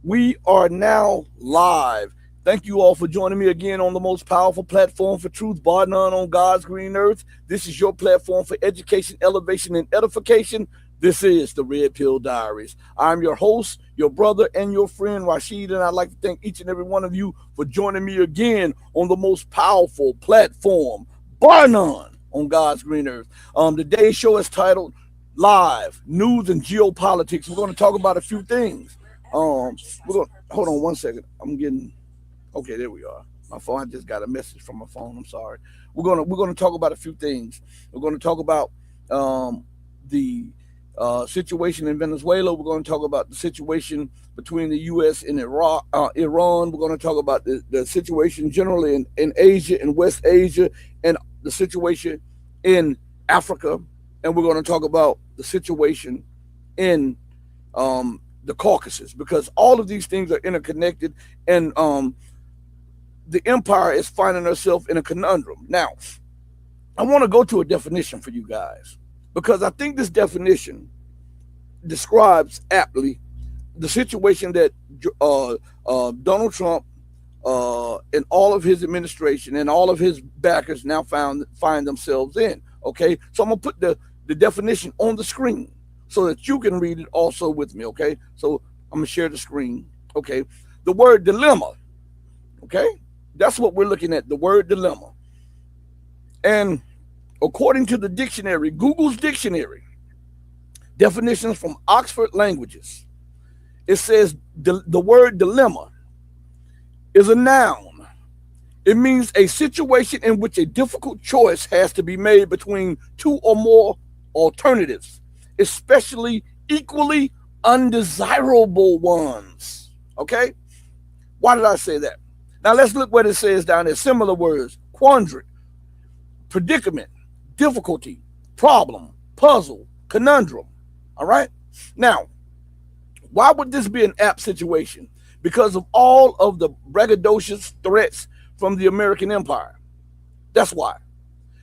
We are now live. Thank you all for joining me again on the most powerful platform for truth, bar none, on God's green earth. This is your platform for education, elevation, and edification. This is the Red Pill Diaries. I'm your host, your brother, and your friend Rashid, and I'd like to thank each and every one of you for joining me again on the most powerful platform, bar none, on God's green earth. Today's show is titled Live News and Geopolitics. We're going to talk about a few things. We're going to hold on one second. I'm getting okay. There we are. My phone. I just got a message from my phone. I'm sorry. We're gonna talk about a few things. We're going to talk about the situation in Venezuela. We're going to talk about the situation between the U.S. and Iran. We're going to talk about the situation generally in Asia, in West Asia, and the situation in Africa. And we're going to talk about the situation in the Caucasus, because all of these things are interconnected, and the empire is finding herself in a conundrum. Now, I want to go to a definition for you guys, because I think this definition describes aptly the situation that Donald Trump and all of his administration and all of his backers now find themselves in. Okay, so I'm gonna put the definition on the screen so that you can read it also with me. Okay, so I'm gonna share the screen. Okay, the word dilemma. Okay, that's what we're looking at, the word dilemma. And according to the dictionary, Google's dictionary, definitions from Oxford Languages, it says the word dilemma is a noun. It means a situation in which a difficult choice has to be made between two or more alternatives, especially equally undesirable ones. Okay? Why did I say that? Now let's look what it says down there. Similar words: quandary, predicament, difficulty, problem, puzzle, conundrum. All right? Now, why would this be an apt situation? Because of all of the braggadocious threats from the American empire. That's why.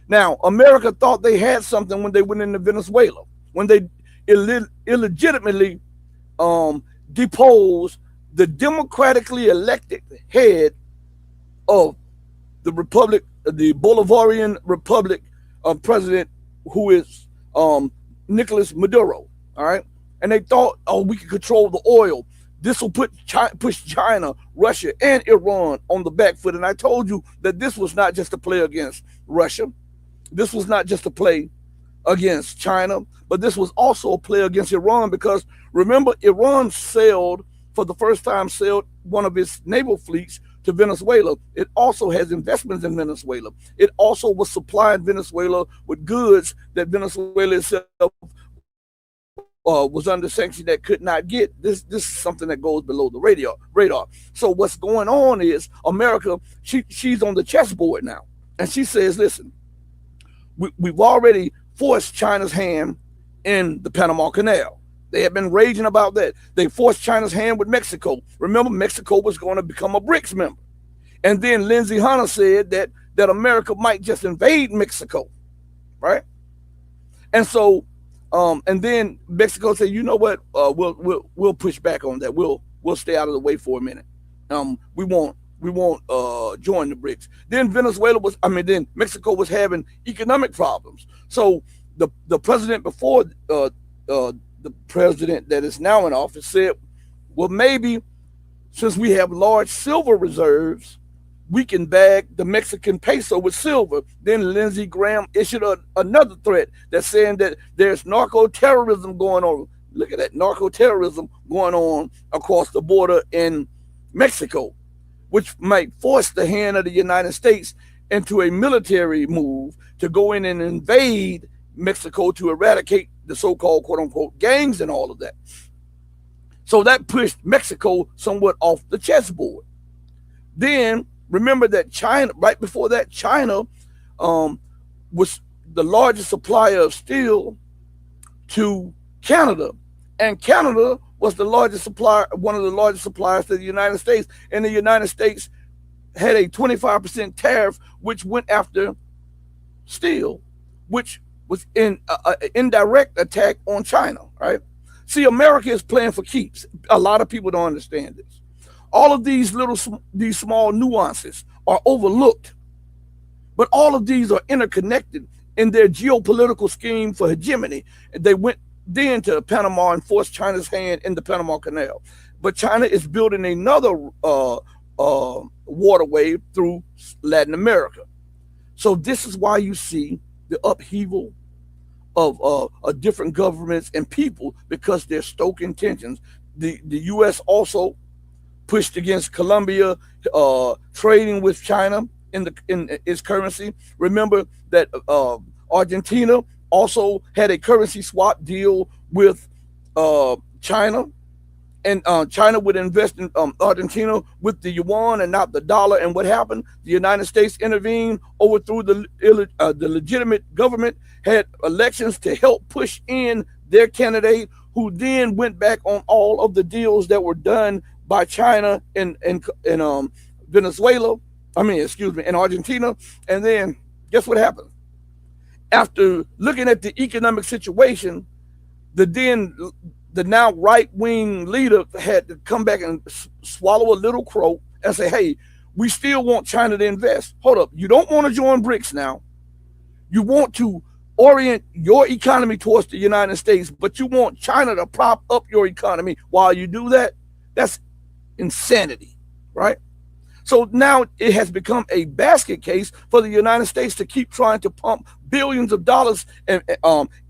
Now, America thought they had something when they went into Venezuela, when they illegitimately deposed the democratically elected head of the republic, the Bolivarian Republic of President, who is Nicolas Maduro. All right, and they thought, oh, we can control the oil. This will push China, Russia, and Iran on the back foot. And I told you that this was not just a play against Russia. This was not just a play against China, but this was also a play against Iran, because remember, Iran sailed one of its naval fleets to Venezuela. It also has investments in Venezuela. It also was supplying Venezuela with goods that Venezuela itself was under sanction that could not get. This is something that goes below the radar. So what's going on is America, she's on the chessboard now, and she says, listen, we've already forced China's hand in the Panama Canal. They have been raging about that. They forced China's hand with Mexico. Remember, Mexico was going to become a BRICS member. And then Lindsey Hunter said that America might just invade Mexico, right? And so, and then Mexico said, you know what? We'll push back on that. We'll stay out of the way for a minute. We won't join the BRICS. Then Mexico was having economic problems. So the president before the president that is now in office said, well, maybe since we have large silver reserves, we can bag the Mexican peso with silver. Then Lindsey Graham issued another threat that's saying that there's narco-terrorism going on. Look at that, narco-terrorism going on across the border in Mexico, which might force the hand of the United States into a military move to go in and invade Mexico to eradicate the so-called quote-unquote gangs and all of that. So that pushed Mexico somewhat off the chessboard. Then remember that China, right before that, China was the largest supplier of steel to Canada, and Canada was the largest supplier, one of the largest suppliers to the United States, and the United States had a 25% tariff, which went after steel, which was in an indirect attack on China, right? See, America is playing for keeps. A lot of people don't understand this. All of these small nuances are overlooked, but all of these are interconnected in their geopolitical scheme for hegemony. They went then to Panama and forced China's hand in the Panama Canal. But China is building another waterway through Latin America. So this is why you see the upheaval of different governments and people, because they're stoking tensions. The U.S. also pushed against Colombia trading with China in its currency. Remember that Argentina also had a currency swap deal with China, and China would invest in Argentina with the yuan and not the dollar. And what happened? The United States intervened, overthrew the legitimate government, had elections to help push in their candidate, who then went back on all of the deals that were done by China in Venezuela. In Argentina. And then guess what happened? After looking at the economic situation, the now right-wing leader had to come back and swallow a little crow and say, hey, we still want China to invest. Hold up. You don't want to join BRICS now. You want to orient your economy towards the United States, but you want China to prop up your economy while you do that? That's insanity, right? So now it has become a basket case for the United States to keep trying to pump billions of dollars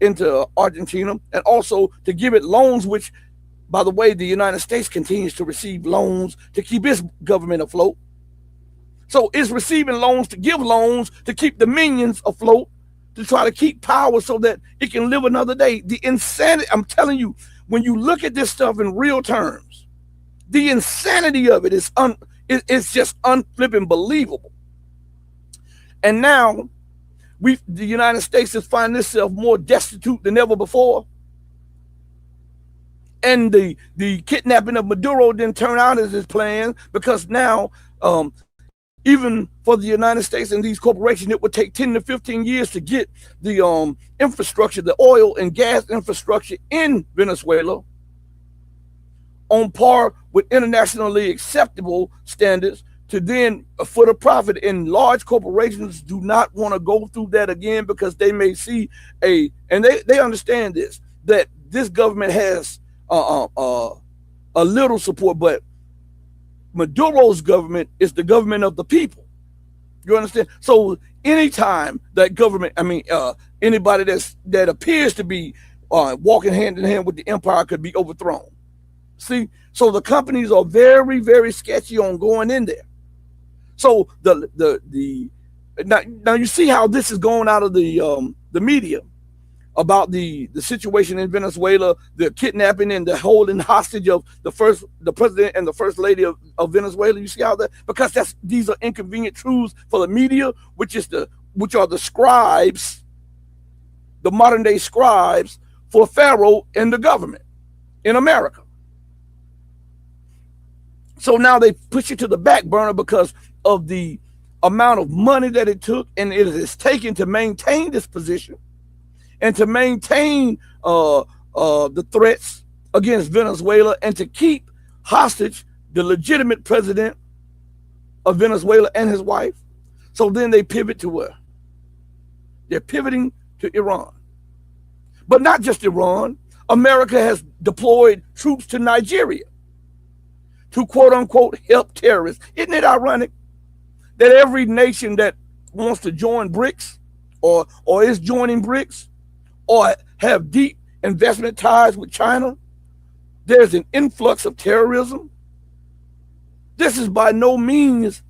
into Argentina, and also to give it loans, which, by the way, the United States continues to receive loans to keep its government afloat. So it's receiving loans to give loans to keep the minions afloat, to try to keep power so that it can live another day. The insanity, I'm telling you, when you look at this stuff in real terms, the insanity of it is it's just unflipping believable. And now the United States is finding itself more destitute than ever before. And the kidnapping of Maduro didn't turn out as his plan, because now even for the United States and these corporations, it would take 10 to 15 years to get the infrastructure, the oil and gas infrastructure in Venezuela on par with internationally acceptable standards to then for the profit. And large corporations do not want to go through that again, because they may see and they understand this, that this government has a little support, but Maduro's government is the government of the people. You understand? So anytime that government, anybody that appears to be walking hand in hand with the empire could be overthrown. See, so the companies are very, very sketchy on going in there. So now you see how this is going out of the media about the situation in Venezuela, the kidnapping and the holding hostage of the president and the first lady of Venezuela. You see how that, because these are inconvenient truths for the media, which are the scribes, the modern day scribes for Pharaoh and the government in America. So now they push it to the back burner because of the amount of money that it took and it is taken to maintain this position and to maintain the threats against Venezuela and to keep hostage the legitimate president of Venezuela and his wife. So then they pivot to where? They're pivoting to Iran. But not just Iran. America has deployed troops to Nigeria to quote unquote help terrorists. Isn't it ironic that every nation that wants to join BRICS or is joining BRICS or have deep investment ties with China, there's an influx of terrorism? This is by no means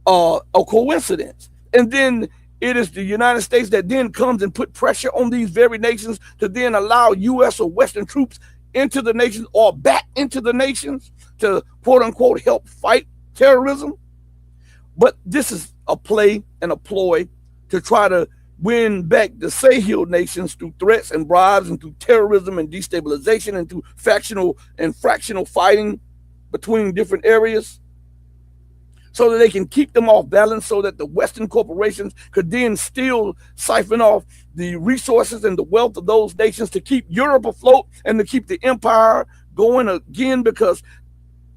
a coincidence. And then it is the United States that then comes and put pressure on these very nations to then allow U.S. or Western troops into the nations or back into the nations to quote unquote help fight terrorism. But this is a play and a ploy to try to win back the Sahel nations through threats and bribes and through terrorism and destabilization and through factional and fractional fighting between different areas. so that they can keep them off balance, so that the Western corporations could then still siphon off the resources and the wealth of those nations to keep Europe afloat and to keep the empire going again, because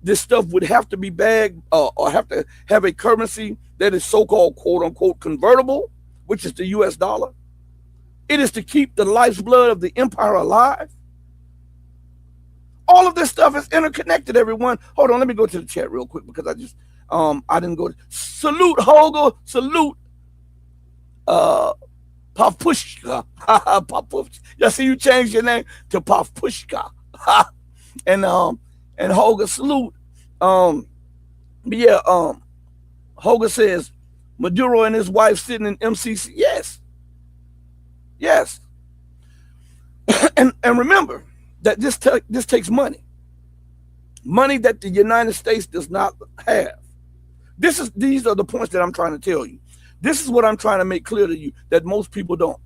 this stuff would have to be bagged or have to have a currency that is so-called quote-unquote convertible, which is the US dollar. It is to keep the lifeblood of the empire alive. All of this stuff is interconnected, everyone. Hold on, let me go to the chat real quick, because I didn't go. Salute Holger, salute Papushka. Papushka. Yeah, see, you changed your name to Papushka. and Holger, salute. But yeah, Holger says Maduro and his wife sitting in MCC. Yes. and remember that this takes money that the United States does not have. These are the points that I'm trying to tell you. This is what I'm trying to make clear to you that most people don't.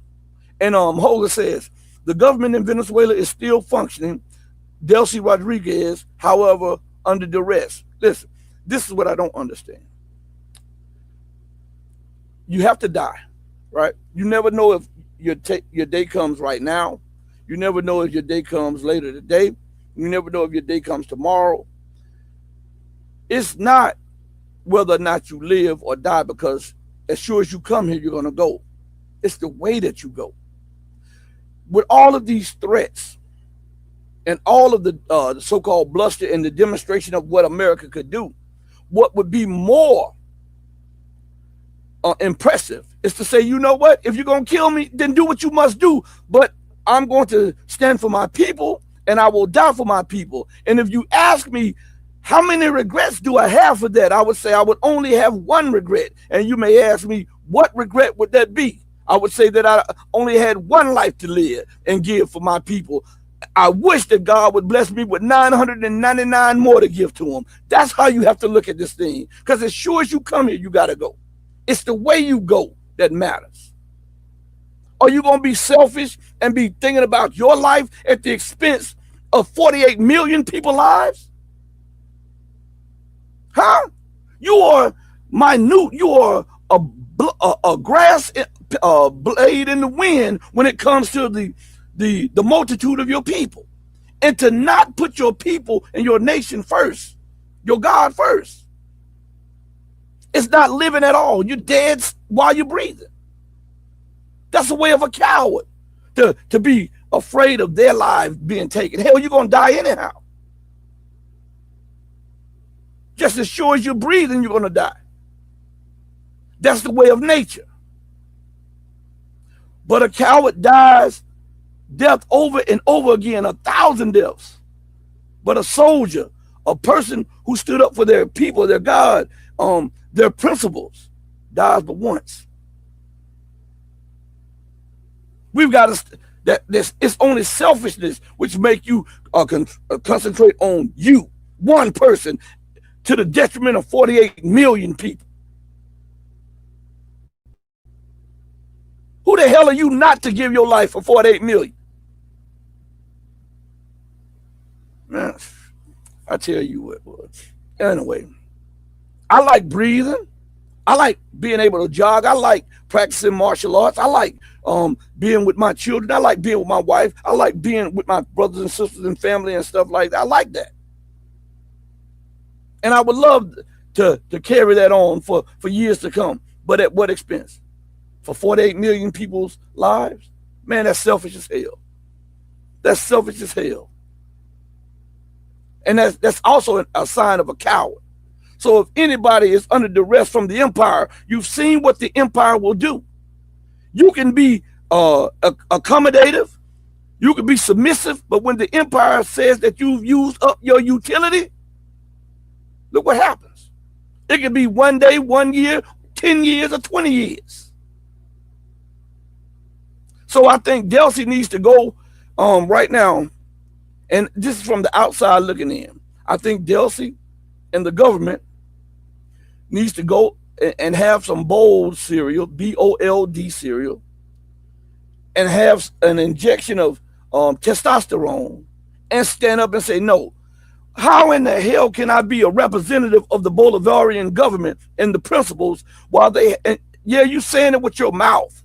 And Holger says the government in Venezuela is still functioning. Delcy Rodriguez, however, under duress. Listen, this is what I don't understand. You have to die, right? You never know if your day comes right now. You never know if your day comes later today. You never know if your day comes tomorrow. It's not whether or not you live or die, because as sure as you come here, you're going to go. It's the way that you go. With all of these threats and all of the so-called bluster and the demonstration of what America could do, what would be more impressive is to say, you know what? If you're going to kill me, then do what you must do. But I'm going to stand for my people, and I will die for my people. And if you ask me, how many regrets do I have for that? I would say I would only have one regret. And you may ask me, what regret would that be? I would say that I only had one life to live and give for my people. I wish that God would bless me with 999 more to give to him. That's how you have to look at this thing. Because as sure as you come here, you got to go. It's the way you go that matters. Are you going to be selfish and be thinking about your life at the expense of 48 million people's lives? Huh? You are minute. You are a grass blade in the wind when it comes to the multitude of your people. And to not put your people and your nation first, your God first, it's not living at all. You're dead while you're breathing. That's the way of a coward, to be afraid of their lives being taken. Hell, you're going to die anyhow. Just as sure as you're breathing, you're going to die. That's the way of nature. But a coward dies death over and over again, 1,000 deaths. But a soldier, a person who stood up for their people, their God, their principles, dies but once. We've got to, it's only selfishness which make you concentrate on you, one person, to the detriment of 48 million people. Who the hell are you not to give your life for 48 million? Man, I tell you what, boy. Anyway, I like breathing. I like being able to jog. I like practicing martial arts. I like being with my children. I like being with my wife. I like being with my brothers and sisters and family and stuff like that. I like that. And I would love to carry that on for years to come. But at what expense? For 48 million people's lives? Man, that's selfish as hell. That's selfish as hell. And that's also a sign of a coward. So if anybody is under duress from the empire, you've seen what the empire will do. You can be accommodative. You can be submissive. But when the empire says that you've used up your utility, look what happens. It could be 1 day, 1 year, 10 years, or 20 years. So I think Delcy needs to go right now. And this is from the outside looking in. I think Delcy and the government needs to go and have some bold cereal, BOLD cereal, and have an injection of testosterone and stand up and say, no, How in the hell can I be a representative of the Bolivarian government and the principles while they, and yeah, you saying it with your mouth,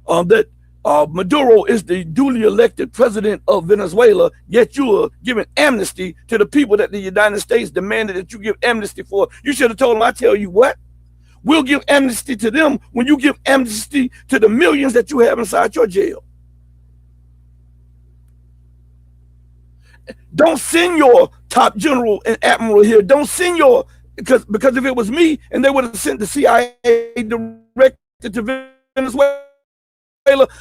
that Maduro is the duly elected president of Venezuela, yet you are giving amnesty to the people that the United States demanded that you give amnesty for. You should have told them, I tell you what, we'll give amnesty to them when you give amnesty to the millions that you have inside your jail. Don't send your top general and admiral here. Don't send your, because if it was me and they would have sent the CIA director to Venezuela,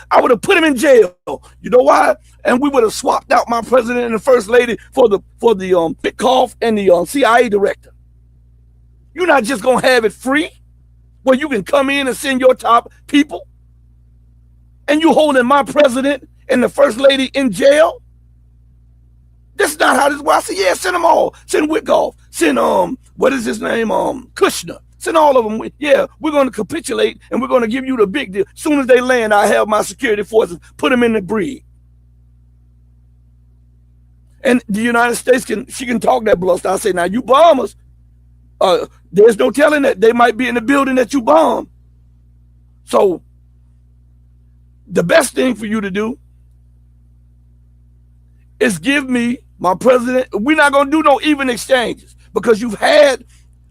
I would have put him in jail. You know why? And we would have swapped out my president and the first lady for the Bitkoff and the CIA director. You're not just gonna have it free, where you can come in and send your top people, and you holding my president and the first lady in jail. This is not how this works. I said, yeah, send them all. Send Wickoff. Send what is his name? Kushner. Send all of them. Yeah, we're going to capitulate and we're going to give you the big deal. As soon as they land, I have my security forces put them in the brig. And the United States she can talk that bluster. I say, now you bombers, there's no telling that they might be in the building that you bombed. So the best thing for you to do is give me my president. We're not going to do no even exchanges because you've had,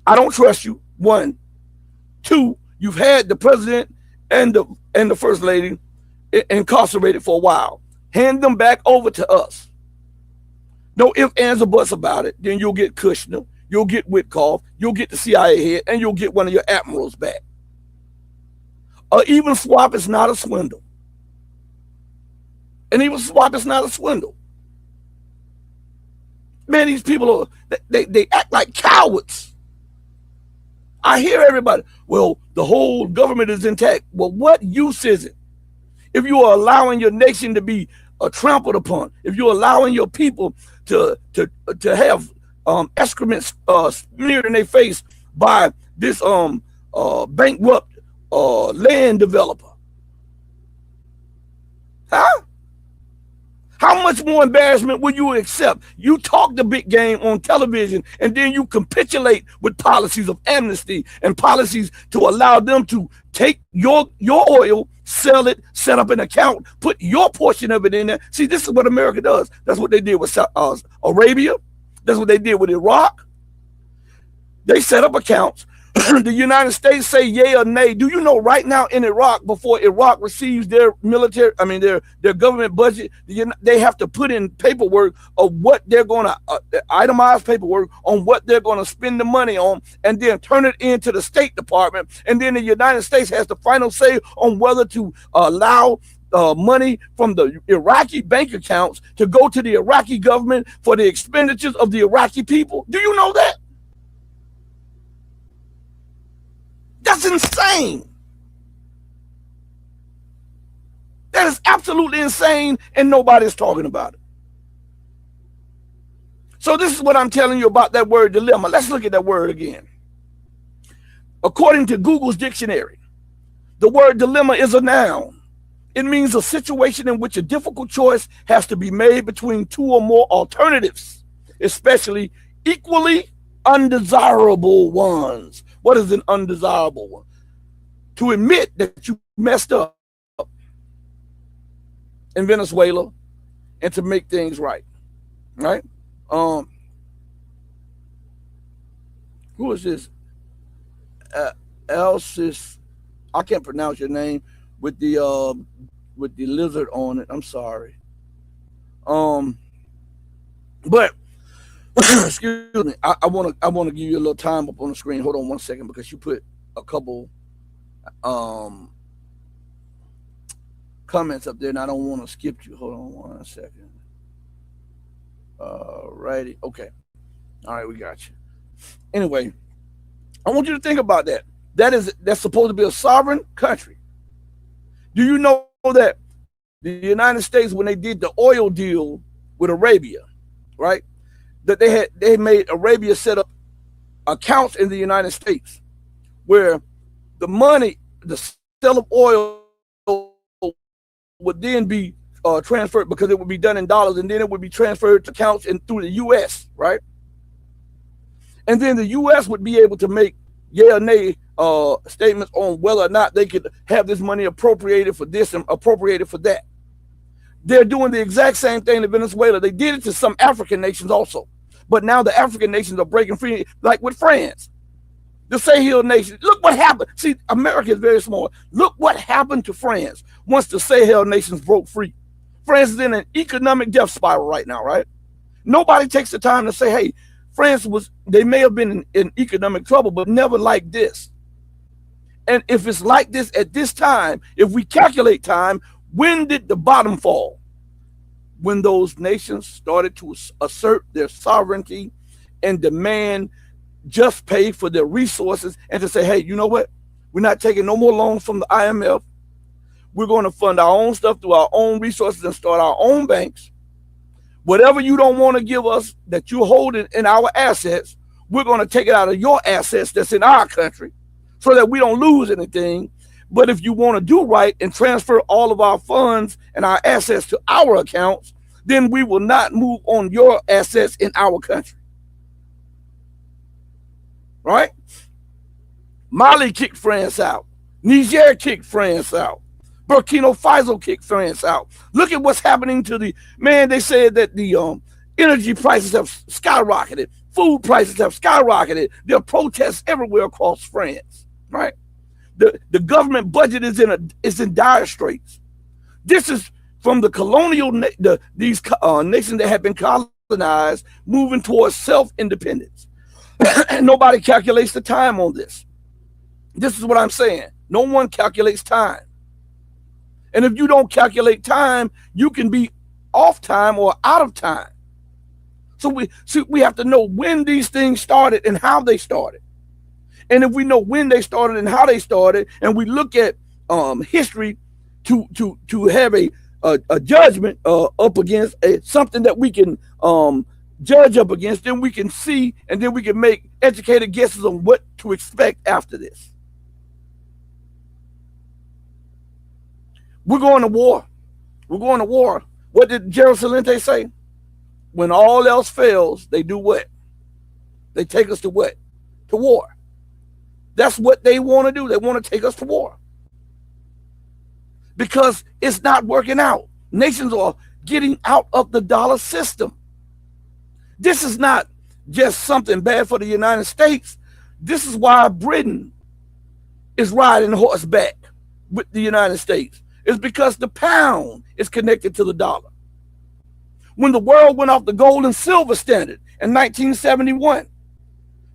I don't trust you, one. Two, you've had the president and the first lady incarcerated for a while. Hand them back over to us. No ifs, ands, or buts about it. Then you'll get Kushner, you'll get Witkoff, you'll get the CIA head, and you'll get one of your admirals back. An even swap is not a swindle. An even swap is not a swindle. Man, these people are, they act like cowards. I hear everybody, well, the whole government is intact. Well, what use is it if you are allowing your nation to be trampled upon, if you're allowing your people to have excrement smeared in their face by this bankrupt land developer? Huh? How much more embarrassment will you accept? You talk the big game on television and then you capitulate with policies of amnesty and policies to allow them to take your oil, sell it, set up an account, put your portion of it in there. See, this is what America does. That's what they did with Arabia. That's what they did with Iraq. They set up accounts. The United States say yay or nay. Do you know right now in Iraq, before Iraq receives their military, their government budget, they have to put in paperwork of what they're going to, itemized paperwork on what they're going to spend the money on, and then turn it into the State Department. And then the United States has the final say on whether to allow money from the Iraqi bank accounts to go to the Iraqi government for the expenditures of the Iraqi people. Do you know that? That's insane. That is absolutely insane, and nobody's talking about it. So this is what I'm telling you about that word dilemma. Let's look at that word again. According to Google's dictionary, the word dilemma is a noun. It means a situation in which a difficult choice has to be made between two or more alternatives, especially equally undesirable ones. What is an undesirable one? To admit that you messed up in Venezuela and to make things right. Right? Who is this? Elsis, I can't pronounce your name, with the lizard on it. I'm sorry. But excuse me, I want to give you a little time up on the screen. Hold on one second, because you put a couple comments up there, and I don't want to skip you. Hold on one second. Righty, okay. All right, we got you. Anyway, I want you to think about that. That's supposed to be a sovereign country. Do you know that the United States, when they did the oil deal with Arabia, right? That they made Arabia set up accounts in the United States where the money, the sale of oil, would then be transferred, because it would be done in dollars, and then it would be transferred to accounts through the U.S., right? And then the U.S. would be able to make yeah or nay statements on whether or not they could have this money appropriated for this and appropriated for that. They're doing the exact same thing to Venezuela. They did it to some African nations also. But now the African nations are breaking free, like with France. The Sahel nation. Look what happened. See, America is very small. Look what happened to France once the Sahel nations broke free. France is in an economic death spiral right now, right? Nobody takes the time to say, hey, France they may have been in economic trouble, but never like this. And if it's like this at this time, if we calculate time, when did the bottom fall? When those nations started to assert their sovereignty and demand just pay for their resources, and to say, hey, you know what? We're not taking no more loans from the IMF. We're going to fund our own stuff through our own resources and start our own banks. Whatever you don't want to give us that you're holding in our assets, we're going to take it out of your assets that's in our country so that we don't lose anything. But if you want to do right and transfer all of our funds and our assets to our accounts, then we will not move on your assets in our country. Right? Mali kicked France out. Niger kicked France out. Burkina Faso kicked France out. Look at what's happening to they said that the energy prices have skyrocketed. Food prices have skyrocketed. There are protests everywhere across France, right? The government budget is in dire straits. This is from the colonial, these nations that have been colonized moving towards self-independence. And nobody calculates the time on this. This is what I'm saying. No one calculates time. And if you don't calculate time, you can be off time or out of time. So we have to know when these things started and how they started. And if we know when they started and how they started, and we look at history to have a judgment up against something that we can judge up against, then we can see, and then we can make educated guesses on what to expect after this. We're going to war. We're going to war. What did Jerusalem say? When all else fails, they do what? They take us to what? To war. That's what they want to do. They want to take us to war. Because it's not working out. Nations are getting out of the dollar system. This is not just something bad for the United States. This is why Britain is riding horseback with the United States. It's because the pound is connected to the dollar. When the world went off the gold and silver standard in 1971,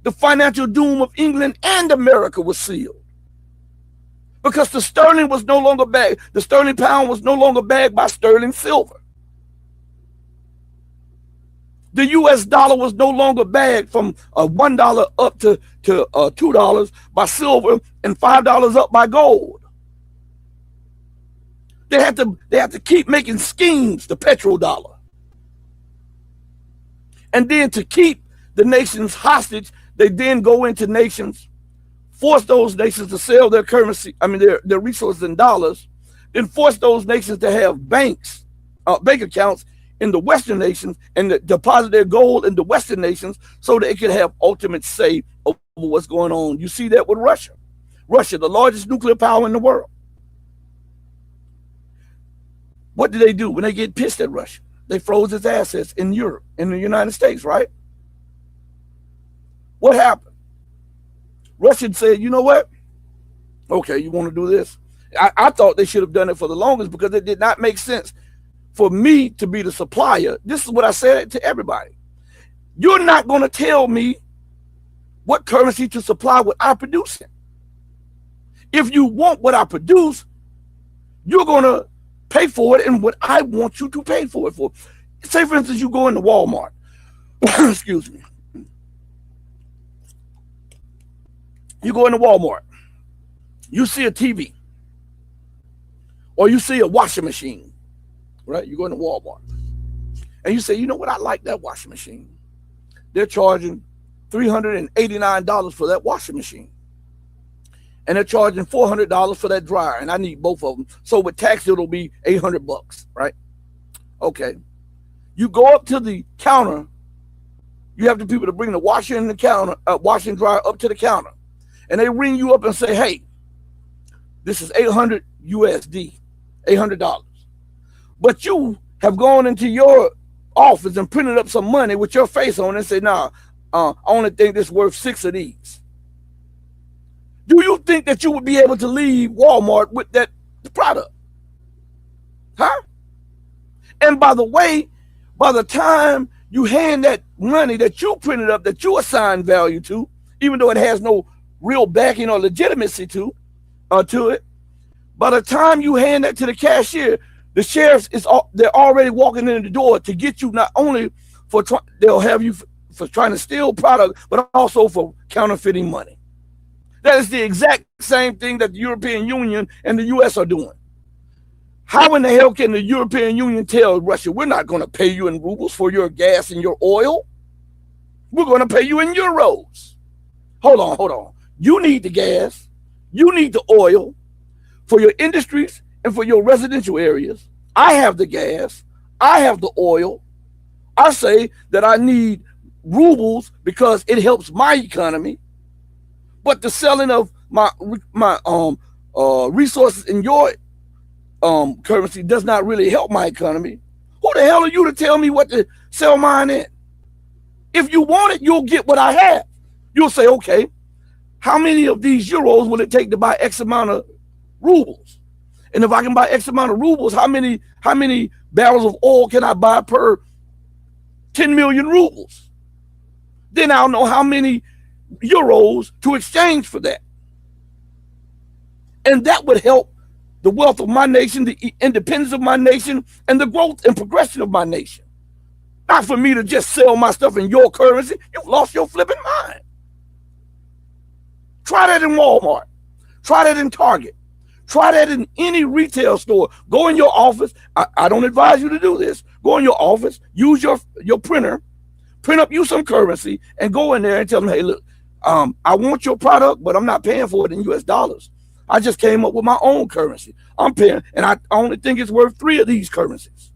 the financial doom of England and America was sealed. Because the sterling was no longer backed. The sterling pound was no longer backed by sterling silver. The US dollar was no longer backed from $1 up to $2 by silver and $5 up by gold. They have to keep making schemes, the petrodollar. And then to keep the nations hostage, they then go into nations, force those nations to sell their currency, their resources in dollars, then force those nations to have bank accounts in the Western nations and deposit their gold in the Western nations so they can have ultimate say over what's going on. You see that with Russia. Russia, the largest nuclear power in the world. What do they do when they get pissed at Russia? They froze its assets in Europe, in the United States, right? What happened? Russia said, you know what? Okay, you want to do this? I thought they should have done it for the longest because it did not make sense for me to be the supplier. This is what I said to everybody. You're not going to tell me what currency to supply what I produce in. If you want what I produce, you're going to pay for it and what I want you to pay for it for. Say, for instance, you go into Walmart. Excuse me. You go into Walmart. You see a TV. Or you see a washing machine. Right? You go into Walmart. And you say, you know what? I like that washing machine. They're charging $389 for that washing machine. And they're charging $400 for that dryer, and I need both of them. So with tax, it'll be $800, right? Okay. You go up to the counter, You have the people to bring the washer and the counter, washer and dryer up to the counter, and they ring you up and say, "Hey, this is 800 USD, $800." But you have gone into your office and printed up some money with your face on it and say, "Nah, I only think this is worth 6 of these." Do you think that you would be able to leave Walmart with that product? Huh? And by the way, by the time you hand that money that you printed up, that you assign value to, even though it has no real backing or legitimacy to it, by the time you hand that to the cashier, the sheriffs they're already walking in the door to get you, not only for they'll have you for trying to steal product, but also for counterfeiting money. That is the exact same thing that the European Union and the US are doing. How in the hell can the European Union tell Russia, we're not going to pay you in rubles for your gas and your oil? We're going to pay you in euros. Hold on. You need the gas. You need the oil for your industries and for your residential areas. I have the gas. I have the oil. I say that I need rubles because it helps my economy. But the selling of my resources in your currency does not really help my economy. Who the hell are you to tell me what to sell mine in? If you want it, you'll get what I have. You'll say, okay, how many of these euros will it take to buy X amount of rubles? And if I can buy X amount of rubles, how many barrels of oil can I buy per 10 million rubles? Then I'll know how many euros to exchange for that. And that would help the wealth of my nation, the independence of my nation, and the growth and progression of my nation. Not for me to just sell my stuff in your currency. You've lost your flipping mind. Try that in Walmart. Try that in Target. Try that in any retail store. Go in your office. I don't advise you to do this. Go in your office, use your printer, print up you some currency, and go in there and tell them, hey, look, I want your product, but I'm not paying for it in US dollars. I just came up with my own currency. I'm paying, and I only think it's worth 3 of these currencies.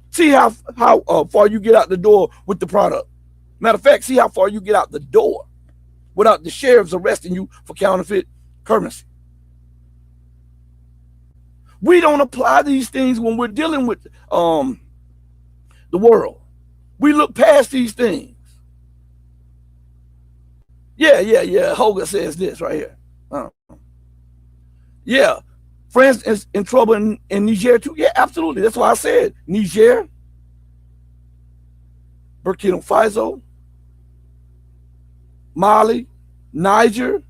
See how far you get out the door with the product. Matter of fact, see how far you get out the door without the sheriffs arresting you for counterfeit currency. We don't apply these things when we're dealing with the world. We look past these things. Yeah. Hoga says this right here. Yeah, France is in trouble in Niger too. Yeah, absolutely. That's why I said Niger, Burkina Faso, Mali, Nigeria,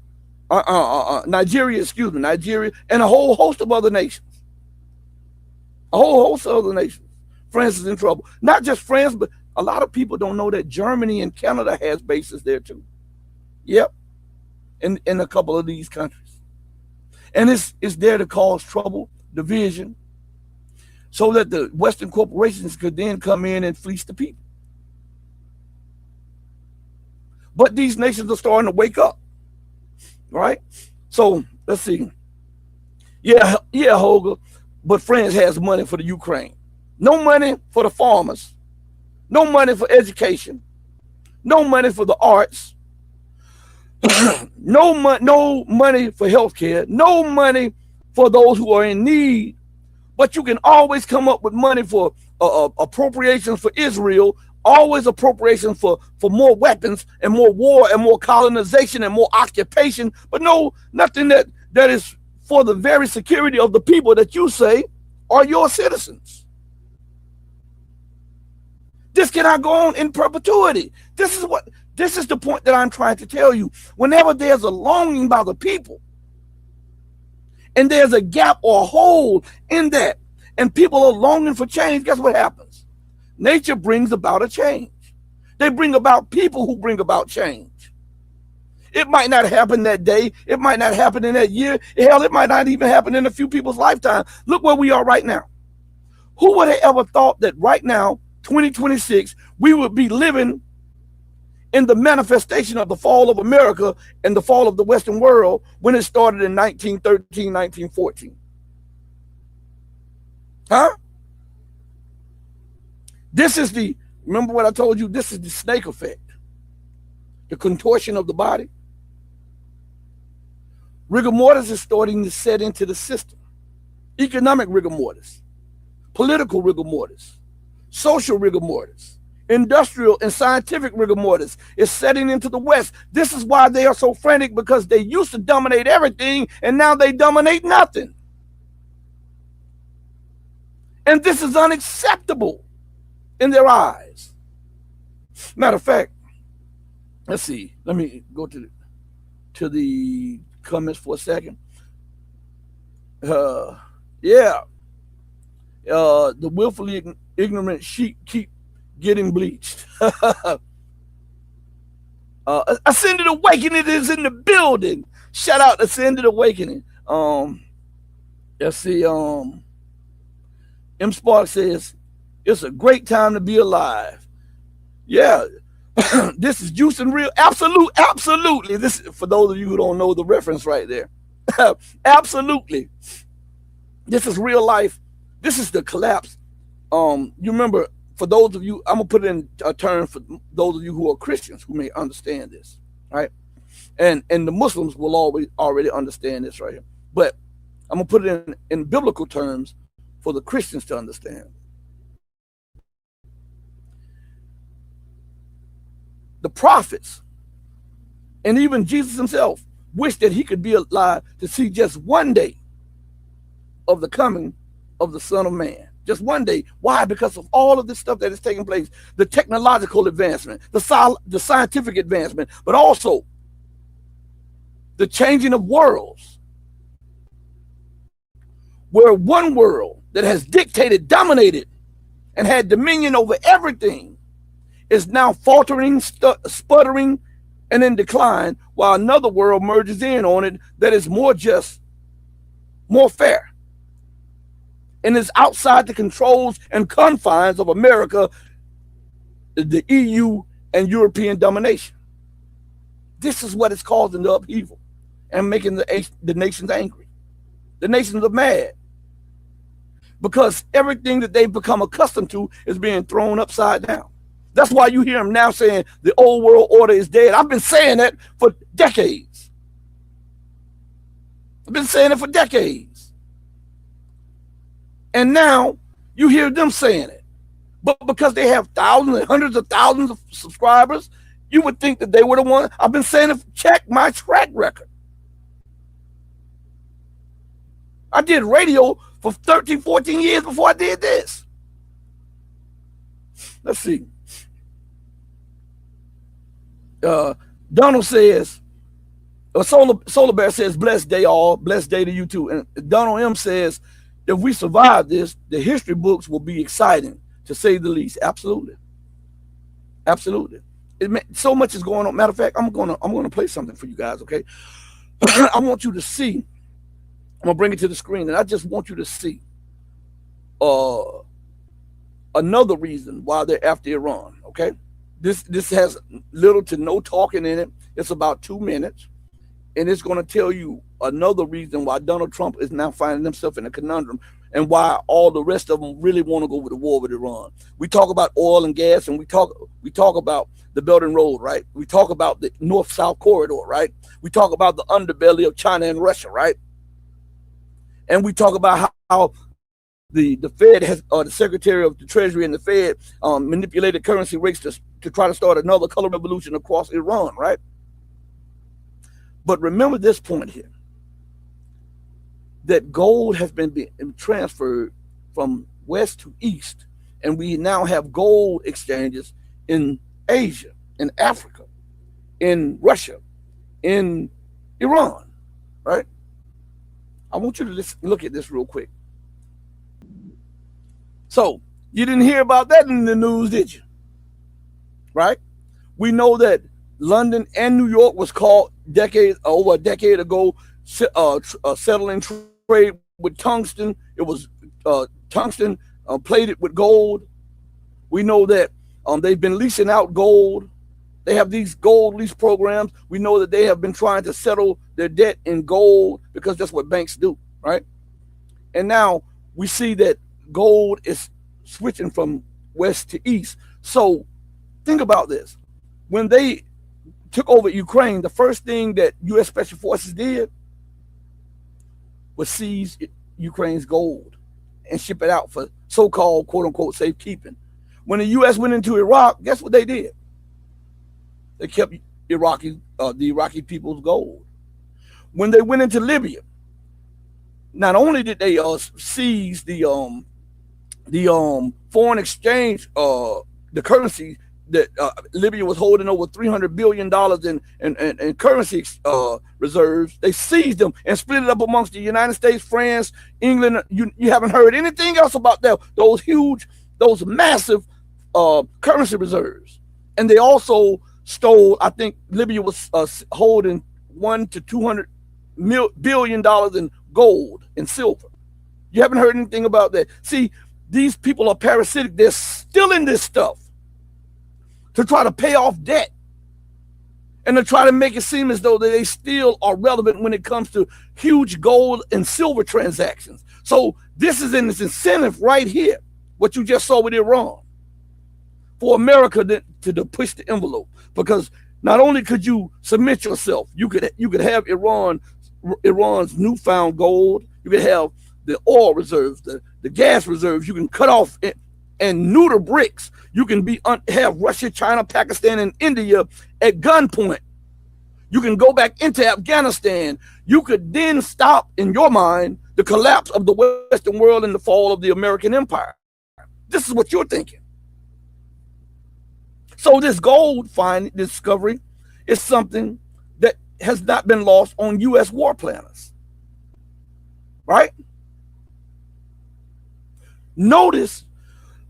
Nigeria, and a whole host of other nations. France is in trouble. Not just France, but a lot of people don't know that Germany and Canada has bases there too. Yep, in a couple of these countries. And it's there to cause trouble, division, so that the Western corporations could then come in and fleece the people. But these nations are starting to wake up, right? So let's see. Yeah, Hoga, but France has money for the Ukraine. No money for the farmers. No money for education. No money for the arts. No money for healthcare, no money for those who are in need, but you can always come up with money for appropriations for Israel, always appropriations for more weapons and more war and more colonization and more occupation, but nothing that is for the very security of the people that you say are your citizens. This cannot go on in perpetuity. This is the point that I'm trying to tell you. Whenever there's a longing by the people, and there's a gap or a hole in that, and people are longing for change, guess what happens? Nature brings about a change. They bring about people who bring about change. It might not happen that day. It might not happen in that year. Hell, it might not even happen in a few people's lifetime. Look where we are right now. Who would have ever thought that right now, 2026, we would be living in the manifestation of the fall of America and the fall of the Western world when it started in 1913, 1914? Huh? This is the Remember what I told you? This is the snake effect, the contortion of the body. Rigor mortis is starting to set into the system. Economic rigor mortis, political rigor mortis, social rigor mortis, industrial and scientific rigor mortis is setting into the West. This is why they are so frantic, because they used to dominate everything and now they dominate nothing. And this is unacceptable in their eyes. Matter of fact, let's see. Let me go to the comments for a second. Yeah. The willfully ignorant sheep keep getting bleached. Ascended Awakening is in the building. Shout out Ascended Awakening. Let's see. M Spark says it's a great time to be alive. Yeah. This is juice and real. Absolutely. This, for those of you who don't know the reference right there. Absolutely. This is real life. This is the collapse. You remember, for those of you, I'm gonna put it in a term for those of you who are Christians who may understand this, right? And the Muslims will already understand this right here. But I'm gonna put it in biblical terms for the Christians to understand. The prophets and even Jesus himself wished that he could be alive to see just one day of the coming of the Son of Man. Just one day. Why? Because of all of this stuff that is taking place, the technological advancement, the scientific advancement, but also the changing of worlds, where one world that has dictated, dominated, and had dominion over everything is now faltering, sputtering, and in decline, while another world merges in on it that is more just, more fair, and is outside the controls and confines of America, the EU, and European domination. This is what is causing the upheaval and making the nations angry. The nations are mad because everything that they've become accustomed to is being thrown upside down. That's why you hear them now saying the old world order is dead. I've been saying that for decades. I've been saying it for decades. And now you hear them saying it. But because they have thousands and hundreds of thousands of subscribers, you would think that they were the one. I've been saying it. Check my track record. I did radio for 13, 14 years before I did this. Let's see. Donald says, Solar Bear says, blessed day all, blessed day to you too. And Donald M says, if we survive this, the history books will be exciting, to say the least. Absolutely. Absolutely. So much is going on. Matter of fact, I'm gonna play something for you guys, okay? I want you to see. I'm gonna bring it to the screen, and I just want you to see another reason why they're after Iran, okay? This has little to no talking in it. It's about 2 minutes, and it's going to tell you another reason why Donald Trump is now finding himself in a conundrum, and why all the rest of them really want to go to war with Iran. We talk about oil and gas, and we talk about the Belt and Road, right? We talk about the North-South corridor, right? We talk about the underbelly of China and Russia, right? And we talk about how the Fed has, the Secretary of the Treasury and the Fed manipulated currency rates to try to start another color revolution across Iran, right? But remember this point here, that gold has been transferred from west to east, and we now have gold exchanges in Asia, in Africa, in Russia, in Iran, right? I want you to look at this real quick. So you didn't hear about that in the news, did you? Right? We know that London and New York was caught over a decade ago, settling trade with tungsten. It was tungsten plated with gold. We know that they've been leasing out gold. They have these gold lease programs. We know that they have been trying to settle their debt in gold because that's what banks do, right? And now we see that gold is switching from west to east. So think about this. When they took over Ukraine, the first thing that U.S. Special Forces did was seize Ukraine's gold and ship it out for so-called quote-unquote safekeeping. When the U.S. went into Iraq, guess what they did? They kept the Iraqi people's gold. When they went into Libya, not only did they seize the foreign exchange, the currency that Libya was holding over $300 billion in currency reserves. They seized them and split it up amongst the United States, France, England. You haven't heard anything else about that, those massive currency reserves. And they also stole, I think Libya was holding $100 to $200 billion in gold and silver. You haven't heard anything about that. See, these people are parasitic. They're stealing this stuff to try to pay off debt and to try to make it seem as though they still are relevant when it comes to huge gold and silver transactions. So this is in this incentive right here, what you just saw with Iran, for America to push the envelope. Because not only could you submit yourself, you could have Iran's newfound gold, you could have the oil reserves, the gas reserves. You can cut off and neuter BRICS. You can have Russia, China, Pakistan, and India at gunpoint. You can go back into Afghanistan. You could then stop, in your mind, the collapse of the Western world and the fall of the American empire. This is what you're thinking. So this gold discovery is something that has not been lost on U.S. war planners, right? Notice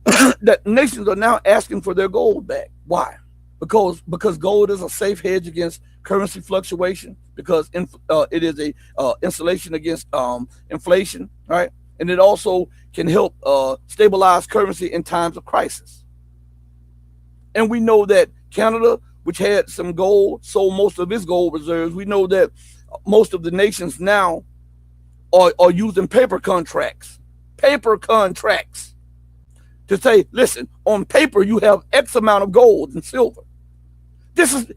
that nations are now asking for their gold back. Why? Because gold is a safe hedge against currency fluctuation, because it is a insulation against inflation, right? And it also can help stabilize currency in times of crisis. And we know that Canada, which had some gold, sold most of its gold reserves. We know that most of the nations now are using paper contracts to say, listen, on paper you have X amount of gold and silver. This is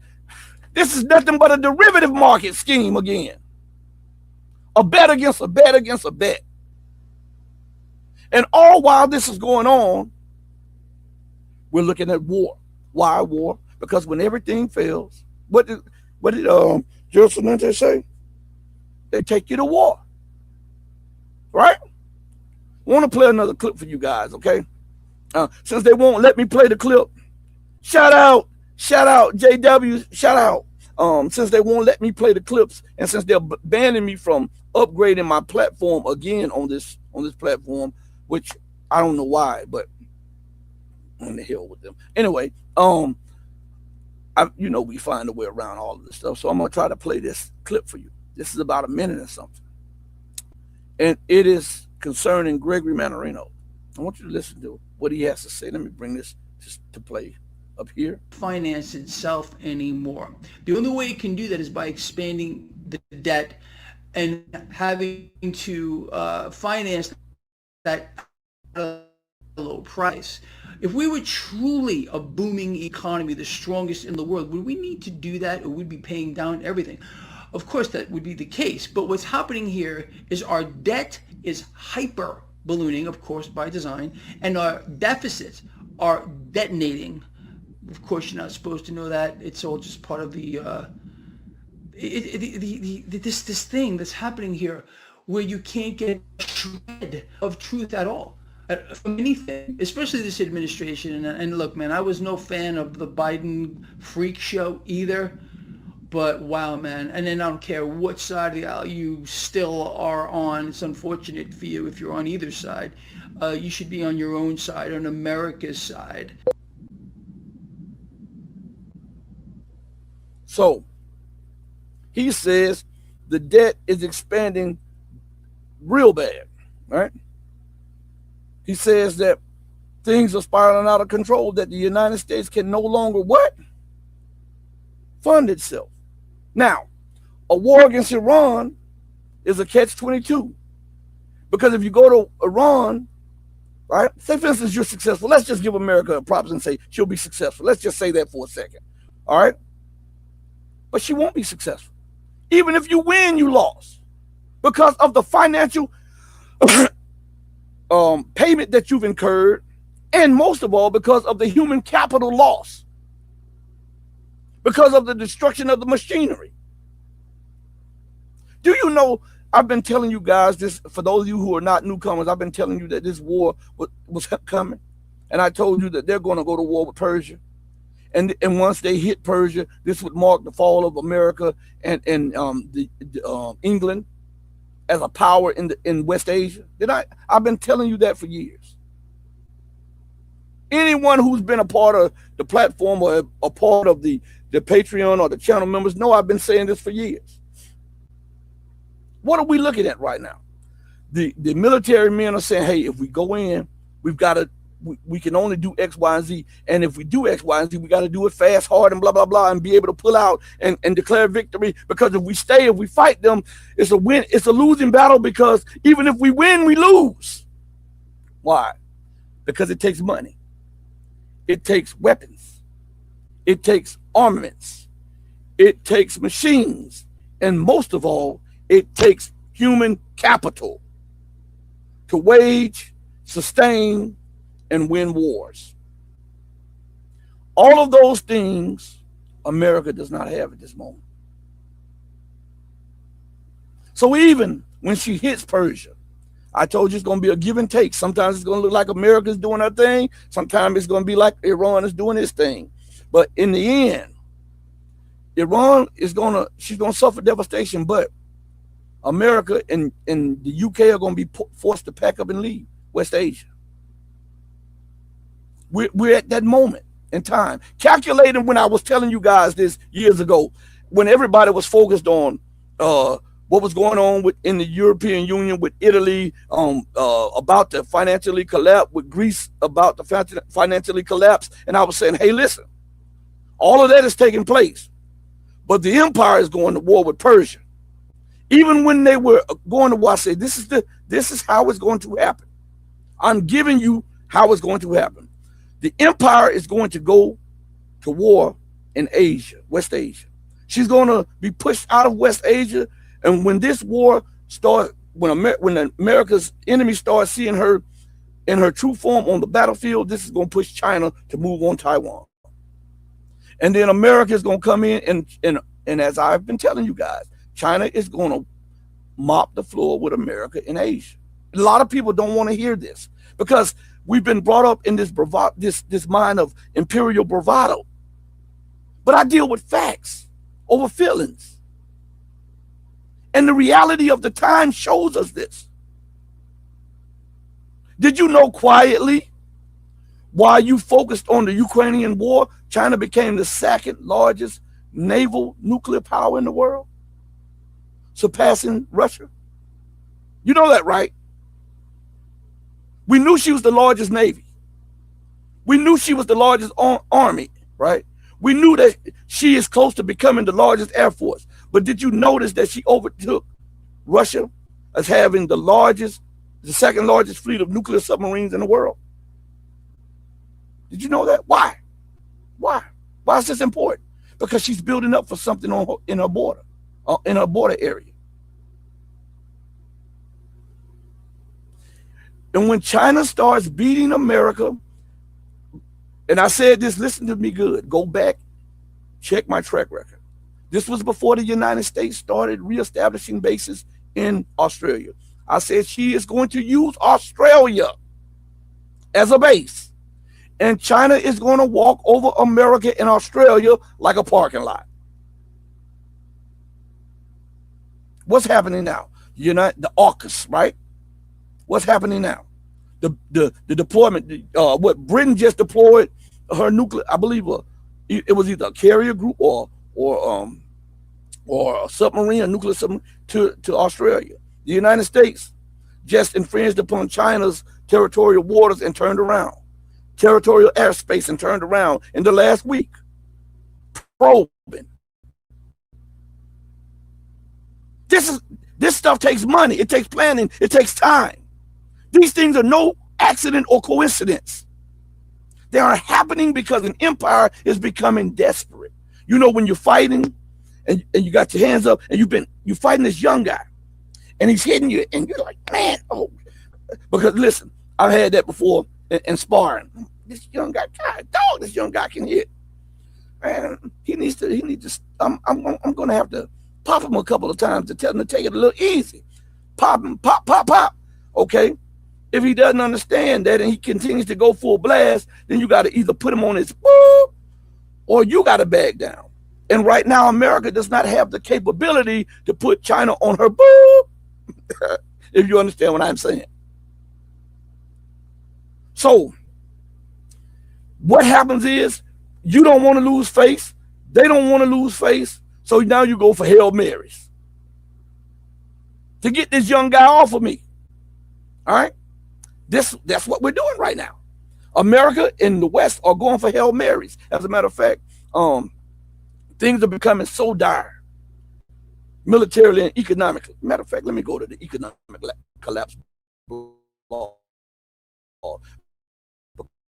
nothing but a derivative market scheme again. A bet against a bet against a bet. And all while this is going on, we're looking at war. Why war? Because when everything fails, what did Gerald Celente say? They take you to war. Right? I want to play another clip for you guys, okay? Since they won't let me play the clip, shout out, JW, shout out. Since they won't let me play the clips, and since they're banning me from upgrading my platform again on this platform, which I don't know why, but on the hell with them. Anyway, we find a way around all of this stuff. So I'm gonna try to play this clip for you. This is about a minute or something, and it is concerning Gregory Mannarino. I want you to listen to what he has to say. Let me bring this to play up here. Finance itself anymore. The only way it can do that is by expanding the debt and having to finance that at a low price. If we were truly a booming economy, the strongest in the world, would we need to do that, or would we be paying down everything? Of course, that would be the case. But what's happening here is our debt is hyper ballooning, of course, by design, and our deficits are detonating. Of course, you're not supposed to know that. It's all just part of the this thing that's happening here, where you can't get a shred of truth at all from anything, especially this administration. And look, man, I was no fan of the Biden freak show either. But wow, man. And then I don't care what side of the aisle you still are on. It's unfortunate for you if you're on either side. You should be on your own side, on America's side. So he says the debt is expanding real bad, right? He says that things are spiraling out of control, that the United States can no longer what? Fund itself. Now, a war against Iran is a catch-22, because if you go to Iran right? Say, for instance, you're successful. Let's just give America a props and say she'll be successful. Let's just say that for a second, all right? But she won't be successful. Even if you win, you lost because of the financial payment that you've incurred, and most of all, because of the human capital loss, because of the destruction of the machinery. Do you know, I've been telling you guys this, for those of you who are not newcomers, I've been telling you that this war was coming. And I told you that they're going to go to war with Persia. And once they hit Persia, this would mark the fall of America and England as a power in West Asia. I've been telling you that for years. Anyone who's been a part of the platform or a part of the Patreon or the channel members know I've been saying this for years. What are we looking at right now? The military men are saying, hey, if we go in, we've got to, we can only do X, Y, and Z. And if we do X, Y, and Z, we got to do it fast, hard, and blah, blah, blah, and be able to pull out and declare victory. Because if we fight them, it's a losing battle, because even if we win, we lose. Why? Because it takes money. It takes weapons. It takes armaments. It takes machines. And most of all, it takes human capital to wage, sustain, and win wars. All of those things America does not have at this moment. So even when she hits Persia, I told you it's going to be a give and take. Sometimes it's going to look like America's doing her thing. Sometimes it's going to be like Iran is doing its thing. But in the end, Iran she's going to suffer devastation, but America and the UK are going to be forced to pack up and leave West Asia. We're at that moment in time. Calculating when I was telling you guys this years ago, when everybody was focused on what was going on in the European Union with Italy, about to financially collapse, with Greece about to financially collapse. And I was saying, hey, listen, all of that is taking place, but the empire is going to war with Persia. Even when they were going to war, I said, this is how it's going to happen. I'm giving you how it's going to happen. The empire is going to go to war in Asia, West Asia. She's going to be pushed out of West Asia. And when this war starts, when America's enemies start seeing her in her true form on the battlefield, this is going to push China to move on Taiwan. And then America is going to come in, and as I've been telling you guys, China is going to mop the floor with America in Asia. A lot of people don't want to hear this because we've been brought up in this mind of imperial bravado. But I deal with facts over feelings. And the reality of the time shows us this. Did you know quietly, while you focused on the Ukrainian war, China became the second largest naval nuclear power in the world, surpassing Russia? You know that, right? We knew she was the largest navy. We knew she was the largest army, right? We knew that she is close to becoming the largest air force. But did you notice that she overtook Russia as having the second largest fleet of nuclear submarines in the world? Did you know that? Why? Why is this important? Because she's building up for something in her border area. And when China starts beating America, and I said this, listen to me good, go back, check my track record. This was before the United States started reestablishing bases in Australia. I said she is going to use Australia as a base. And China is going to walk over America and Australia like a parking lot. What's happening now? The AUKUS, right? What's happening now? The deployment, what Britain just deployed her nuclear, I believe it was either a carrier group or a submarine, a nuclear submarine to Australia. The United States just infringed upon China's territorial waters and turned around. Territorial airspace and turned around in the last week. Probing. This stuff takes money. It takes planning. It takes time. These things are no accident or coincidence. They are happening because an empire is becoming desperate. You know, when you're fighting and you got your hands up and you're fighting this young guy and he's hitting you and you're like, man, oh, because listen, I've had that before in sparring. This young guy, God, dog, this young guy can hit. Man, he needs to. I'm going to have to pop him a couple of times to tell him to take it a little easy. Pop him, pop, pop, pop. Okay. If he doesn't understand that and he continues to go full blast, then you got to either put him on his boop or you got to back down. And right now, America does not have the capability to put China on her boop, if you understand what I'm saying. So what happens is you don't want to lose face. They don't want to lose face. So now you go for Hail Marys to get this young guy off of me. All right. That's what we're doing right now. America and the West are going for Hail Marys. As a matter of fact, things are becoming so dire, militarily and economically. Matter of fact, let me go to the economic collapse law,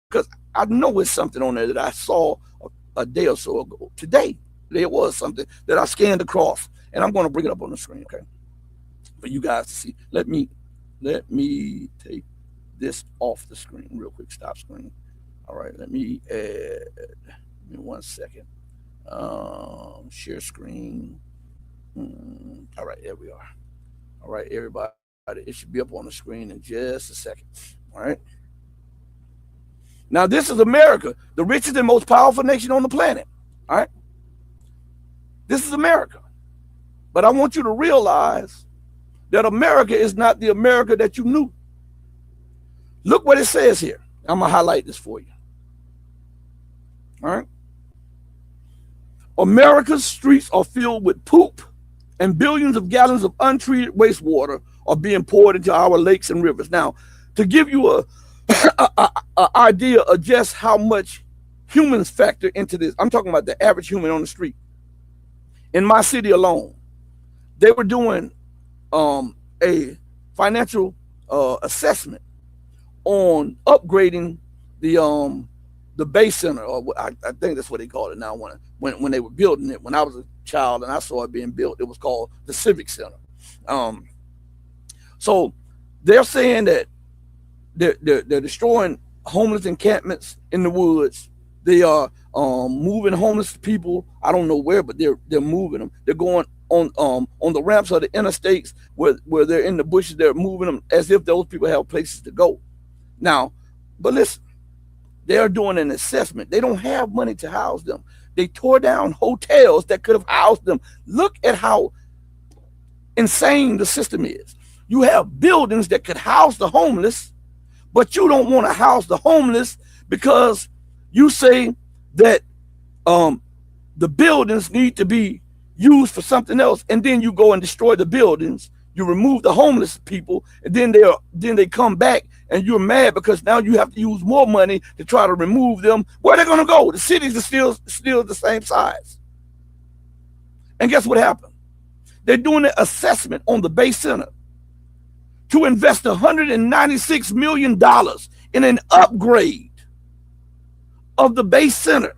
because I know it's something on there that I saw a day or so ago. Today, there was something that I scanned across, and I'm going to bring it up on the screen, okay, for you guys to see. Let me take this off the screen real quick. Stop screen. All right, let me add. Give me 1 second. Share screen. All right, there we are. All right, everybody, it should be up on the screen in just a second. All right. Now, this is America, the richest and most powerful nation on the planet. All right. This is America. But I want you to realize that America is not the America that you knew. Look what it says here. I'm going to highlight this for you. All right. America's streets are filled with poop, and billions of gallons of untreated wastewater are being poured into our lakes and rivers. Now, to give you a idea of just how much humans factor into this, I'm talking about the average human on the street. In my city alone, they were doing a financial assessment on upgrading the Bay Center, or I think that's what they call it now. When they were building it, when I was a child and I saw it being built, it was called the Civic Center. So they're saying that they're destroying homeless encampments in the woods. They are moving homeless people. I don't know where, but they're moving them. They're going on the ramps of the interstates where they're in the bushes. They're moving them as if those people have places to go. Now, but listen, they are doing an assessment. They don't have money to house them. They tore down hotels that could have housed them. Look at how insane the system is. You have buildings that could house the homeless, but you don't want to house the homeless because you say that the buildings need to be used for something else, and then you go and destroy the buildings. You remove the homeless people, and then they come back, and you're mad because now you have to use more money to try to remove them. Where are they going to go? The cities are still the same size. And guess what happened? They're doing an assessment on the Bay Center to invest $196 million in an upgrade of the Bay Center,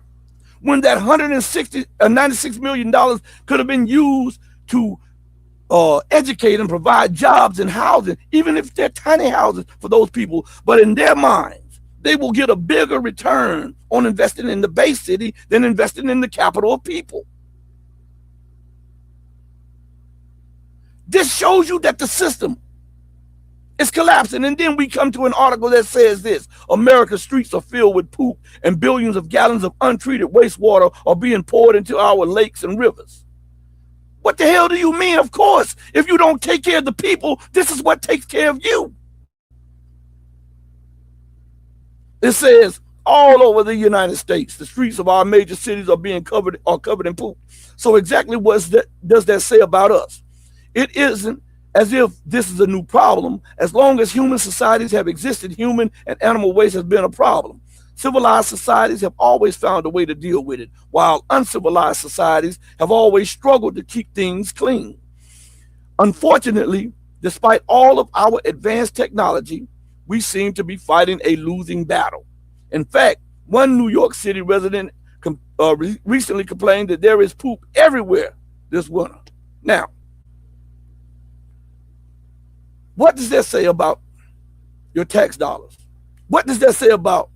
when that $96 million could have been used to educate and provide jobs and housing, even if they're tiny houses for those people. But in their minds, they will get a bigger return on investing in the Bay City than investing in the capital of people. This shows you that the system is collapsing. And then we come to an article that says this: America's streets are filled with poop, and billions of gallons of untreated wastewater are being poured into our lakes and rivers. What the hell do you mean? Of course, if you don't take care of the people, this is what takes care of you. It says all over the United States, the streets of our major cities are being covered in poop. So exactly what does that say about us? It isn't as if this is a new problem. As long as human societies have existed, human and animal waste has been a problem. Civilized societies have always found a way to deal with it, while uncivilized societies have always struggled to keep things clean. Unfortunately, despite all of our advanced technology, we seem to be fighting a losing battle. In fact, one New York City resident recently complained that there is poop everywhere this winter. Now, what does that say about your tax dollars? What does that say about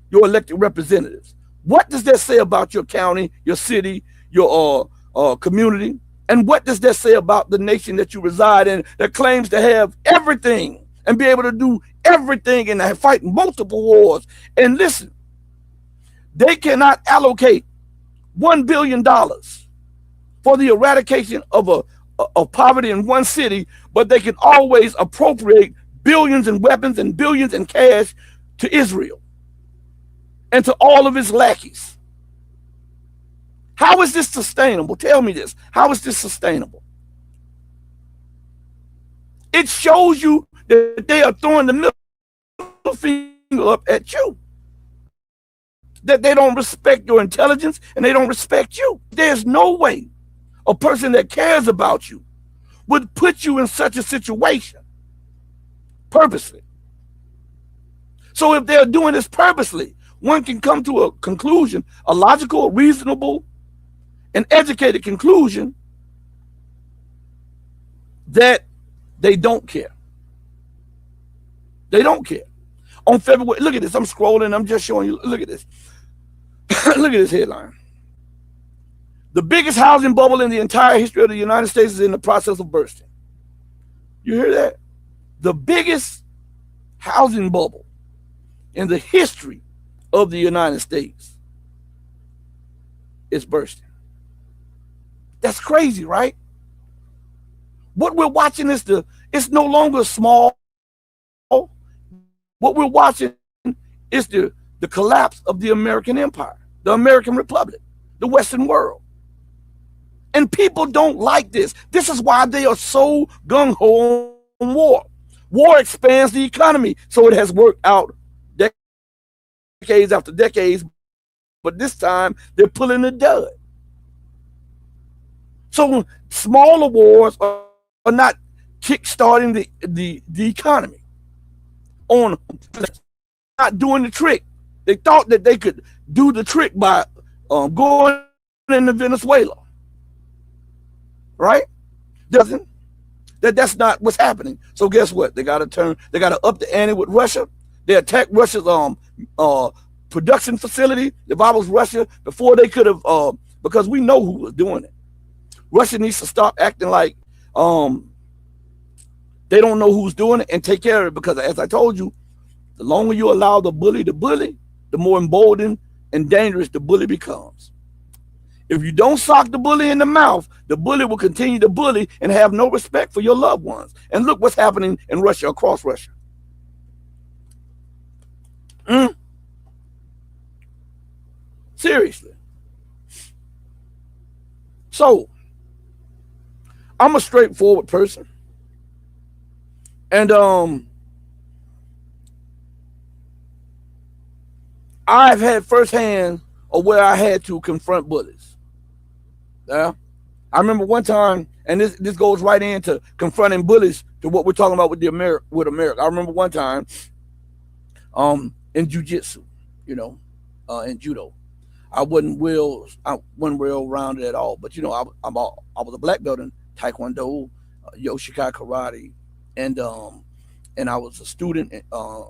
your elected representatives? What does that say about your county, your city, your community? And what does that say about the nation that you reside in that claims to have everything and be able to do everything and fight multiple wars? And listen, they cannot allocate $1 billion for the eradication of poverty in one city, but they can always appropriate billions in weapons and billions in cash to Israel and to all of its lackeys. How is this sustainable? Tell me this. How is this sustainable? It shows you that they are throwing the middle finger up at you. That they don't respect your intelligence and they don't respect you. There's no way a person that cares about you would put you in such a situation purposely. So if they're doing this purposely, one can come to a conclusion, a logical, reasonable, and educated conclusion that they don't care. They don't care. On February, look at this. I'm scrolling. I'm just showing you. Look at this. Look at this headline. The biggest housing bubble in the entire history of the United States is in the process of bursting. You hear that? The biggest housing bubble in the history of the United States is bursting. That's crazy, right? What we're watching is it's no longer small. What we're watching is the collapse of the American empire, the American Republic, the Western world. And people don't like this. This is why they are so gung-ho on war. War expands the economy, so it has worked out decades after decades, but this time they're pulling the dud. So smaller wars are not kickstarting the economy. On not doing the trick. They thought that they could do the trick by going into Venezuela, right? Doesn't that's not what's happening. So guess what? They got to up the ante with Russia. They attacked Russia's production facility. If I was Russia, before they could have, because we know who was doing it. Russia needs to stop acting like they don't know who's doing it and take care of it, because as I told you, the longer you allow the bully to bully, the more emboldened and dangerous the bully becomes. If you don't sock the bully in the mouth, the bully will continue to bully and have no respect for your loved ones. And look what's happening in Russia, across Russia. Seriously. So, I'm a straightforward person. And I've had firsthand of where I had to confront bullies. Yeah. I remember one time, and this goes right into confronting bullies to what we're talking about with America. I remember one time in jiu-jitsu, in judo. I wasn't well rounded at all, but I was a black belt in Taekwondo, Yoshikai karate, and I was a student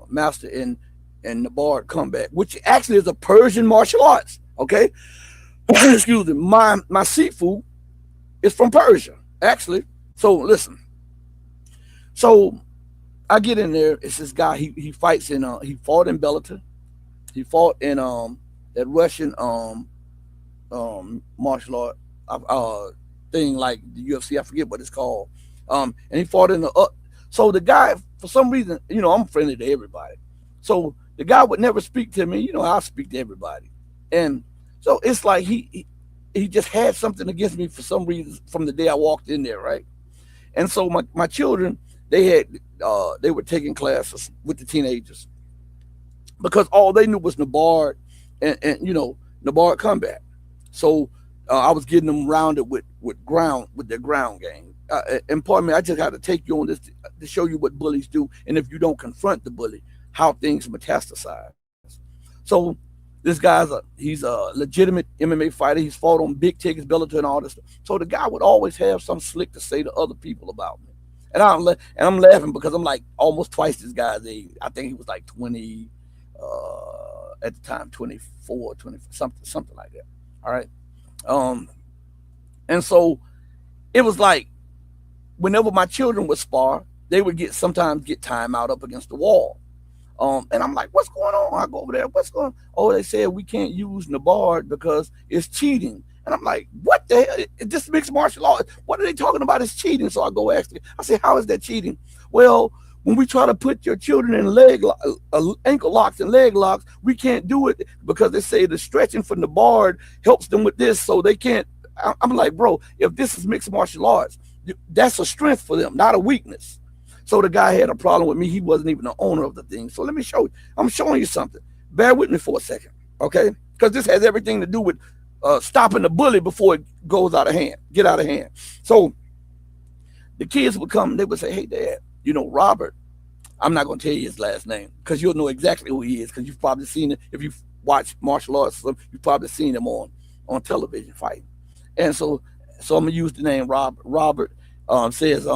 master in Nabar combat, which actually is a Persian martial arts. Okay, excuse me. My Sifu is from Persia, actually. So listen. So I get in there. It's this guy. He fights in. He fought in Bellator. He fought in that Russian martial art thing like the UFC. I forget what it's called. And he fought in the. So the guy, for some reason, I'm friendly to everybody. So the guy would never speak to me. I speak to everybody. And so it's like he just had something against me for some reason from the day I walked in there, right? And so my children, they were taking classes with the teenagers because all they knew was Nabar and Nabar combat. So I was getting them rounded with their ground game. And pardon me, I just got to take you on this to show you what bullies do. And if you don't confront the bully, how things metastasize. So this he's a legitimate MMA fighter. He's fought on big tickets, Bellator, and all this stuff. So the guy would always have some slick to say to other people about me. And I'm laughing because I'm like almost twice this guy's age. I think he was like 20 at the time, 24, 20, something like that. All right. Um, and so it was like whenever my children would spar, they would sometimes get time out up against the wall. And I'm like, what's going on? I go over there, what's going on? Oh, they said we can't use Nabard because it's cheating. And I'm like, what the hell? This mixed martial arts. What are they talking about? It's cheating. So I go ask them. I say, how is that cheating? Well, when we try to put your children in ankle locks and leg locks, we can't do it because they say the stretching from the Nabard helps them with this, so they can't. I'm like, bro, if this is mixed martial arts, that's a strength for them, not a weakness. So the guy had a problem with me. He wasn't even the owner of the thing. So let me show you. I'm showing you something. Bear with me for a second, okay? Because this has everything to do with stopping the bully before it goes out of hand, get out of hand. So the kids would come, they would say, hey, Dad, Robert, I'm not going to tell you his last name because you'll know exactly who he is because you've probably seen it. If you've watched martial arts, you've probably seen him on television fighting. And so I'm going to use the name Robert. Robert says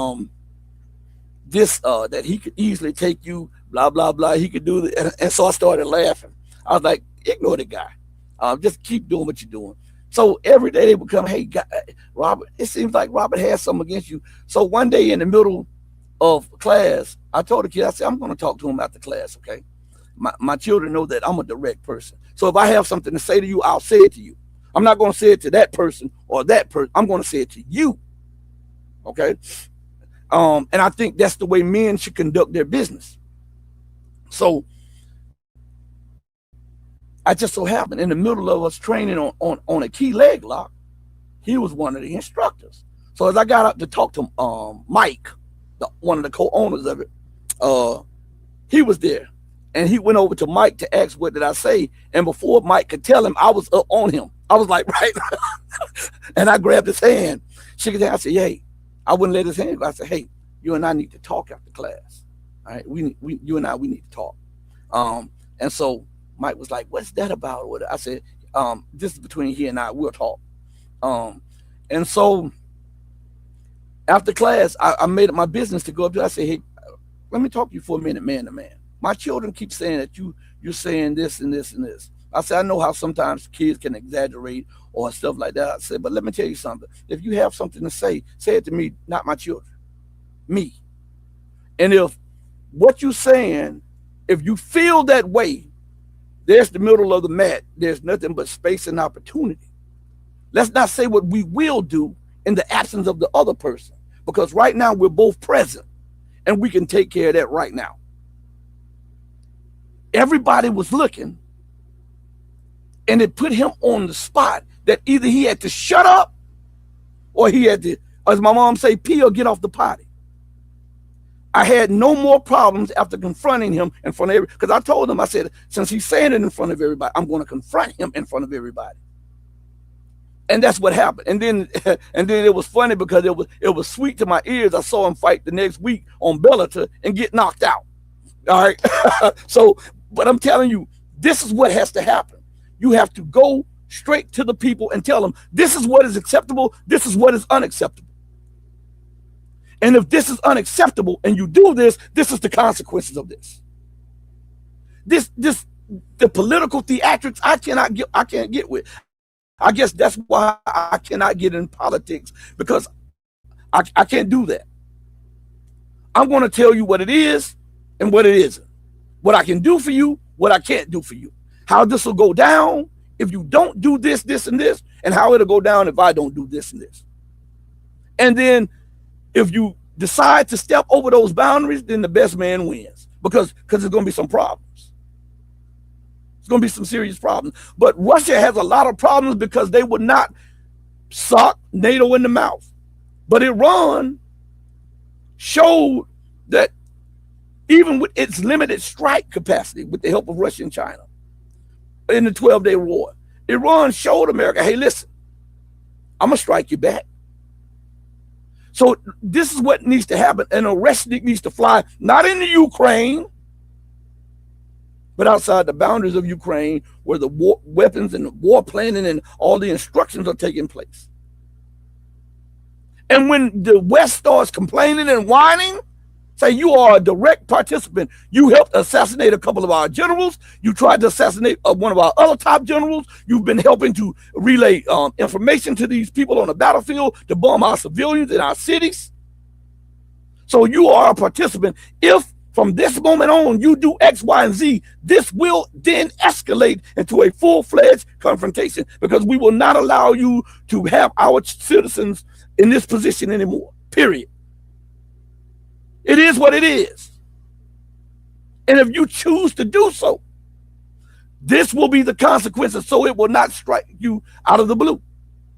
this that he could easily take you, blah, blah, blah. He could do it. And so I started laughing. I was like, ignore the guy. Just keep doing what you're doing. So every day they would come, hey, Robert, it seems like Robert has something against you. So one day in the middle of class, I told the kid, I said, I'm going to talk to him after class, okay? My children know that I'm a direct person. So if I have something to say to you, I'll say it to you. I'm not going to say it to that person or that person. I'm going to say it to you, okay? And I think that's the way men should conduct their business. So I just so happened in the middle of us training on a key leg lock, he was one of the instructors. So as I got up to talk to Mike, one of the co-owners of it, he was there. And he went over to Mike to ask, what did I say? And before Mike could tell him, I was up on him. I was like, right. And I grabbed his hand, shook his hand. I said, hey, I wouldn't let his hand go. I said, hey, you and I need to talk after class. All right, you and I need to talk. And so Mike was like, what's that about? I said, this is between he and I, we'll talk. And so after class, I made it my business to go up there. I said, hey, let me talk to you for a minute, man to man. My children keep saying that you're saying this and this and this. I said, I know how sometimes kids can exaggerate or stuff like that. I said, but let me tell you something. If you have something to say it to me, not my children, me. And if what you're saying, if you feel that way, there's the middle of the mat. There's nothing but space and opportunity. Let's not say what we will do in the absence of the other person, because right now we're both present and we can take care of that right now. Everybody was looking, and it put him on the spot that either he had to shut up or he had to, as my mom say, pee or get off the potty. I had no more problems after confronting him in front of everybody, because I told him, I said, since he's saying it in front of everybody, I'm going to confront him in front of everybody. And that's what happened. And then it was funny because it was sweet to my ears. I saw him fight the next week on Bellator and get knocked out. All right. So, but I'm telling you, this is what has to happen. You have to go straight to the people and tell them, this is what is acceptable. This is what is unacceptable. And if this is unacceptable and you do this, this is the consequences of this. The political theatrics I can't get with. I guess that's why I cannot get in politics, because I can't do that. I'm going to tell you what it is and what it isn't. What I can do for you, what I can't do for you. How this will go down if you don't do this, this, and this, and how it'll go down if I don't do this and this. And then if you decide to step over those boundaries, then the best man wins, because there's going to be some problems. It's going to be some serious problems. But Russia has a lot of problems because they would not sock NATO in the mouth. But Iran showed that even with its limited strike capacity, with the help of Russia and China, in the 12-day war, Iran showed America, hey, listen, I'm going to strike you back. So this is what needs to happen. An Oresnik needs to fly, not into Ukraine, but outside the boundaries of Ukraine, where the war weapons and the war planning and all the instructions are taking place. And when the West starts complaining and whining, say you are a direct participant. You helped assassinate a couple of our generals. You tried to assassinate one of our other top generals. You've been helping to relay information to these people on the battlefield to bomb our civilians in our cities. So you are a participant. If from this moment on you do X, Y, and Z, this will then escalate into a full-fledged confrontation, because we will not allow you to have our citizens in this position anymore, period. It is what it is. And if you choose to do so, this will be the consequences, so it will not strike you out of the blue.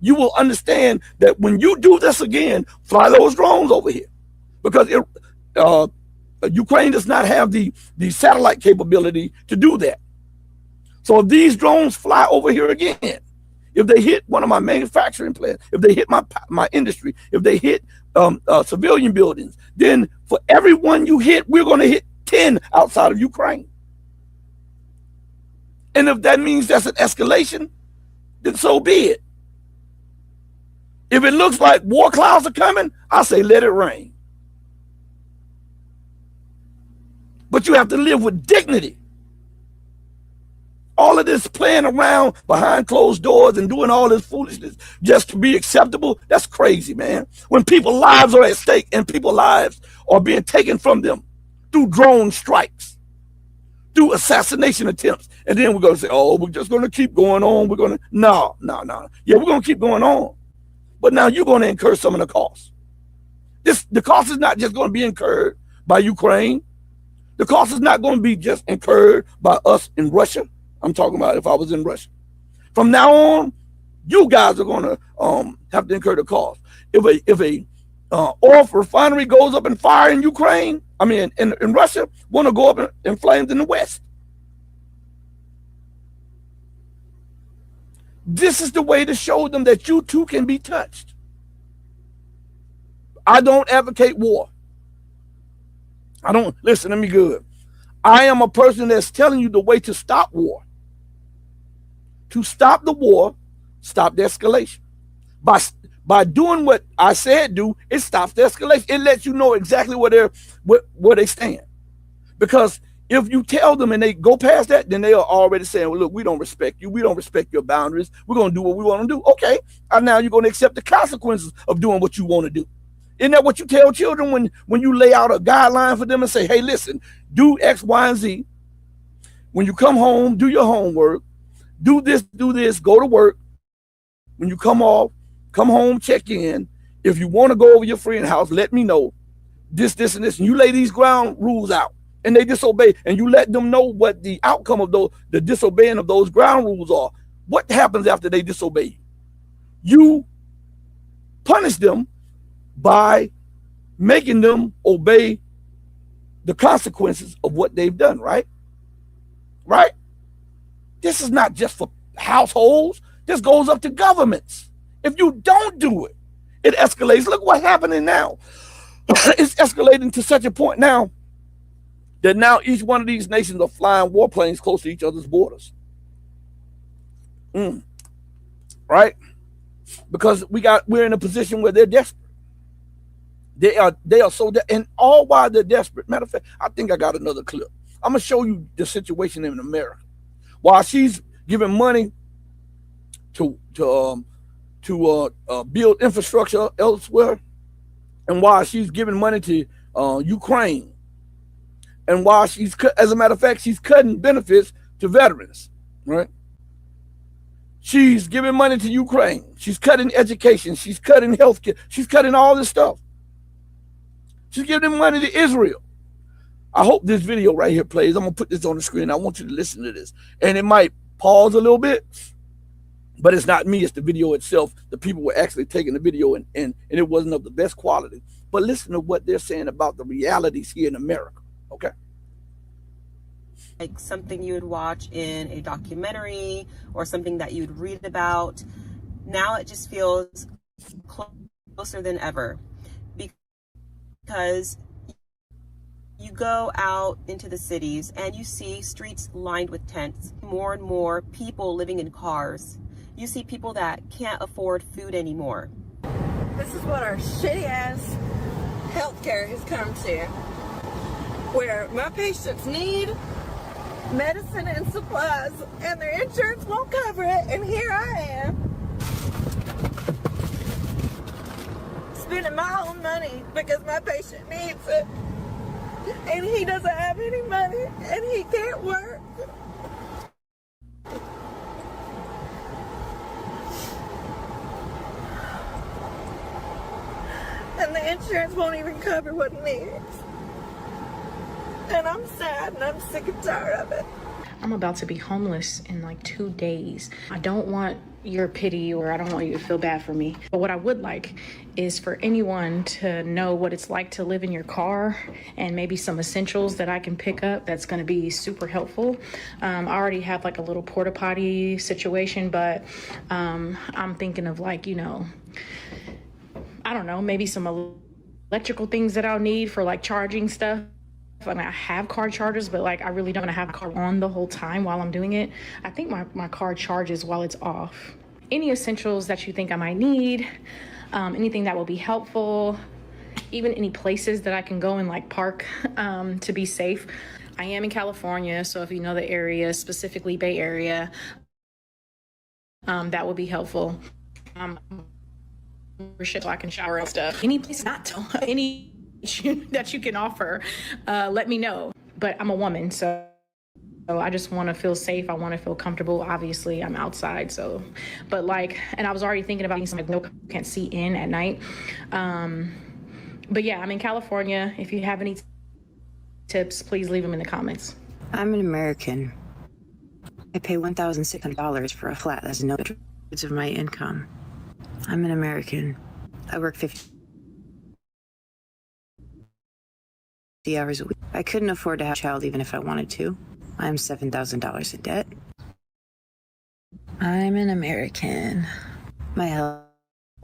You will understand that when you do this again, fly those drones over here, because Ukraine does not have the satellite capability to do that. So if these drones fly over here again, if they hit one of my manufacturing plants, if they hit my industry, if they hit civilian buildings, then for every one you hit, we're going to hit 10 outside of Ukraine. And if that means that's an escalation, then so be it. If it looks like war clouds are coming, I say let it rain. But you have to live with dignity. All of this playing around behind closed doors and doing all this foolishness just to be acceptable, that's crazy, man. When people's lives are at stake and people's lives are being taken from them through drone strikes, through assassination attempts, and then we're going to say, oh, we're just going to keep going on. We're going to, no. Yeah, we're going to keep going on. But now you're going to incur some of the costs. The cost is not just going to be incurred by Ukraine. The cost is not going to be just incurred by us in Russia. I'm talking about if I was in Russia. From now on, you guys are going to have to incur the cost. If a oil refinery goes up in fire in Ukraine, I mean in Russia, want to go up in flames in the West. This is the way to show them that you too can be touched. I don't advocate war. I don't, listen to me good. I am a person that's telling you the way to stop war. To stop the war, stop the escalation. By doing what I said do, it stops the escalation. It lets you know exactly where they stand. Because if you tell them and they go past that, then they are already saying, well, look, we don't respect you. We don't respect your boundaries. We're going to do what we want to do. Okay, and now you're going to accept the consequences of doing what you want to do. Isn't that what you tell children when you lay out a guideline for them and say, hey, listen, do X, Y, and Z. When you come home, do your homework. Do this, go to work. When you come off, come home, check in. If you want to go over your friend's house, let me know. This, and this. And you lay these ground rules out. And they disobey. And you let them know what the outcome of the disobeying of those ground rules are. What happens after they disobey you? You punish them by making them obey the consequences of what they've done, right? Right? This is not just for households. This goes up to governments. If you don't do it, it escalates. Look what's happening now. It's escalating to such a point now that now each one of these nations are flying warplanes close to each other's borders. Right? Because we're in a position where they're desperate. They are so and all while they're desperate. Matter of fact, I think I got another clip. I'm gonna show you the situation in America. While she's giving money to build infrastructure elsewhere, and while she's giving money to Ukraine, and while as a matter of fact, she's cutting benefits to veterans, right? She's giving money to Ukraine. She's cutting education. She's cutting healthcare. She's cutting all this stuff. She's giving money to Israel. I hope this video right here plays. I'm going to put this on the screen. I want you to listen to this. And it might pause a little bit, but it's not me. It's the video itself. The people were actually taking the video and it wasn't of the best quality. But listen to what they're saying about the realities here in America, okay? Like something you would watch in a documentary or something that you'd read about. Now it just feels closer than ever because You go out into the cities and you see streets lined with tents, more and more people living in cars. You see people that can't afford food anymore. This is what our shitty ass healthcare has come to, where my patients need medicine and supplies and their insurance won't cover it, and here I am spending my own money because my patient needs it, and he doesn't have any money and he can't work. And the insurance won't even cover what he needs. And I'm sad and I'm sick and tired of it. I'm about to be homeless in like 2 days. I don't want your pity, or I don't want you to feel bad for me. But what I would like is for anyone to know what it's like to live in your car, and maybe some essentials that I can pick up that's going to be super helpful. I already have like a little porta potty situation, but I'm thinking of like, you know, I don't know, maybe some electrical things that I'll need for like charging stuff. I mean, I have car chargers, but like I really don't want to have a car on the whole time while I'm doing it. I think my car charges while it's off. Any essentials that you think I might need, anything that will be helpful, even any places that I can go and like park to be safe. I am in California, so if you know the area, specifically Bay Area, that would be helpful. So I can shower and stuff. Any place not to, any that you can offer, let me know. But I'm a woman, so I just want to feel safe. I want to feel comfortable. Obviously, I'm outside, so. But like, and I was already thinking about something like no can't see in at night. But yeah, I'm in California. If you have any tips, please leave them in the comments. I'm an American. I pay $1,600 for a flat. That's no two-thirds of my income. I'm an American. I work 50 hours a week. I couldn't afford to have a child even if I wanted to. I'm $7,000 in debt. I'm an American. My health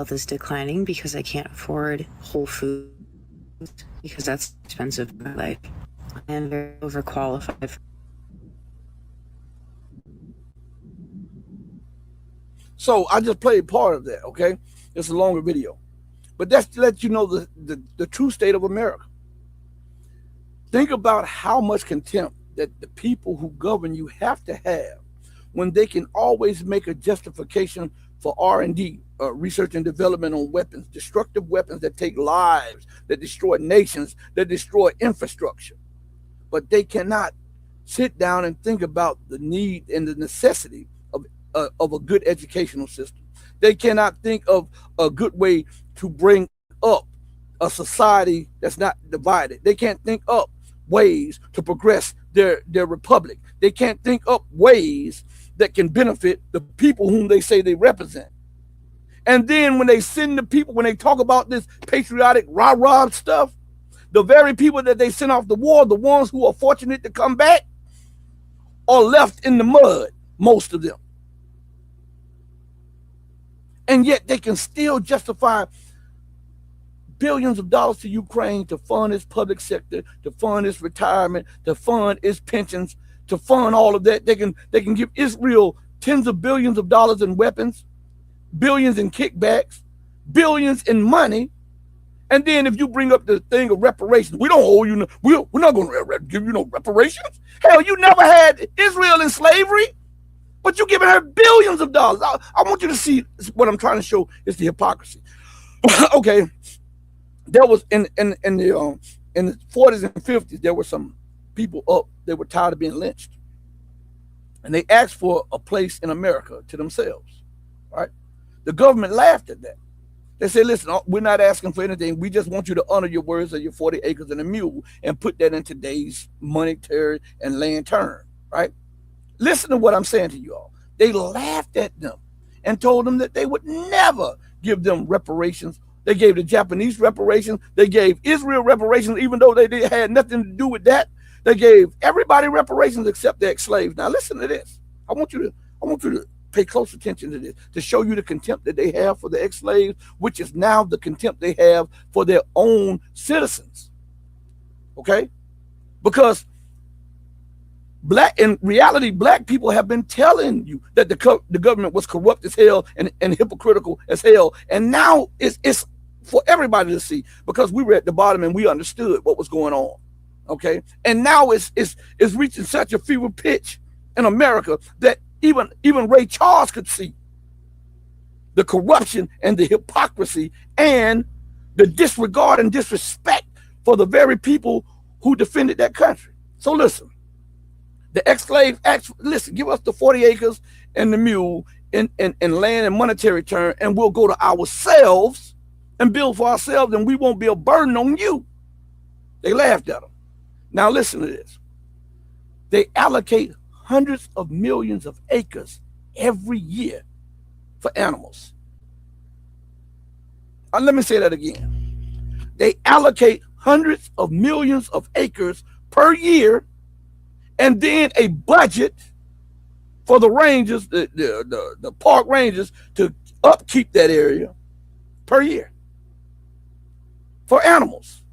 is declining because I can't afford whole food because that's expensive in my life. I am very overqualified. So I just played part of that, okay? It's a longer video. But that's to let you know the true state of America. Think about how much contempt that the people who govern you have to have when they can always make a justification for R&D, research and development on weapons, destructive weapons that take lives, that destroy nations, that destroy infrastructure. But they cannot sit down and think about the need and the necessity of a good educational system. They cannot think of a good way to bring up a society that's not divided. They can't think up ways to progress their republic. They can't think up ways that can benefit the people whom they say they represent. And then when they send the people, when they talk about this patriotic rah-rah stuff, the very people that they sent off the war, the ones who are fortunate to come back, are left in the mud, most of them. And yet they can still justify billions of dollars to Ukraine to fund its public sector, to fund its retirement, to fund its pensions, to fund all of that. They can give Israel tens of billions of dollars in weapons, billions in kickbacks, billions in money. And then if you bring up the thing of reparations, we don't owe you, we're not going to give you no reparations. Hell, you never had Israel in slavery, but you're giving her billions of dollars. I want you to see what I'm trying to show is the hypocrisy. Okay. There was in the 40s and 50s, there were some people up, they were tired of being lynched. And they asked for a place in America to themselves, right? The government laughed at that. They said, listen, we're not asking for anything. We just want you to honor your words of your 40 acres and a mule and put that in today's monetary and land term, right? Listen to what I'm saying to you all. They laughed at them and told them that they would never give them reparations. They gave the Japanese reparations. They gave Israel reparations, even though they had nothing to do with that. They gave everybody reparations except the ex-slaves. Now listen to this. I want you to pay close attention to this, to show you the contempt that they have for the ex-slaves, which is now the contempt they have for their own citizens. Okay? Because in reality, black people have been telling you that the government was corrupt as hell and hypocritical as hell. And now it's for everybody to see, because we were at the bottom and we understood what was going on. Okay. And now it's reaching such a fever pitch in America that even Ray Charles could see the corruption and the hypocrisy and the disregard and disrespect for the very people who defended that country. So listen, the ex-slave acts, listen, give us the 40 acres and the mule in land and monetary term, and we'll go to ourselves and build for ourselves, and we won't be a burden on you. They laughed at them. Now listen to this. They allocate hundreds of millions of acres every year for animals. Let me say that again. They allocate hundreds of millions of acres per year, and then a budget for the rangers, the park rangers, to upkeep that area per year for animals.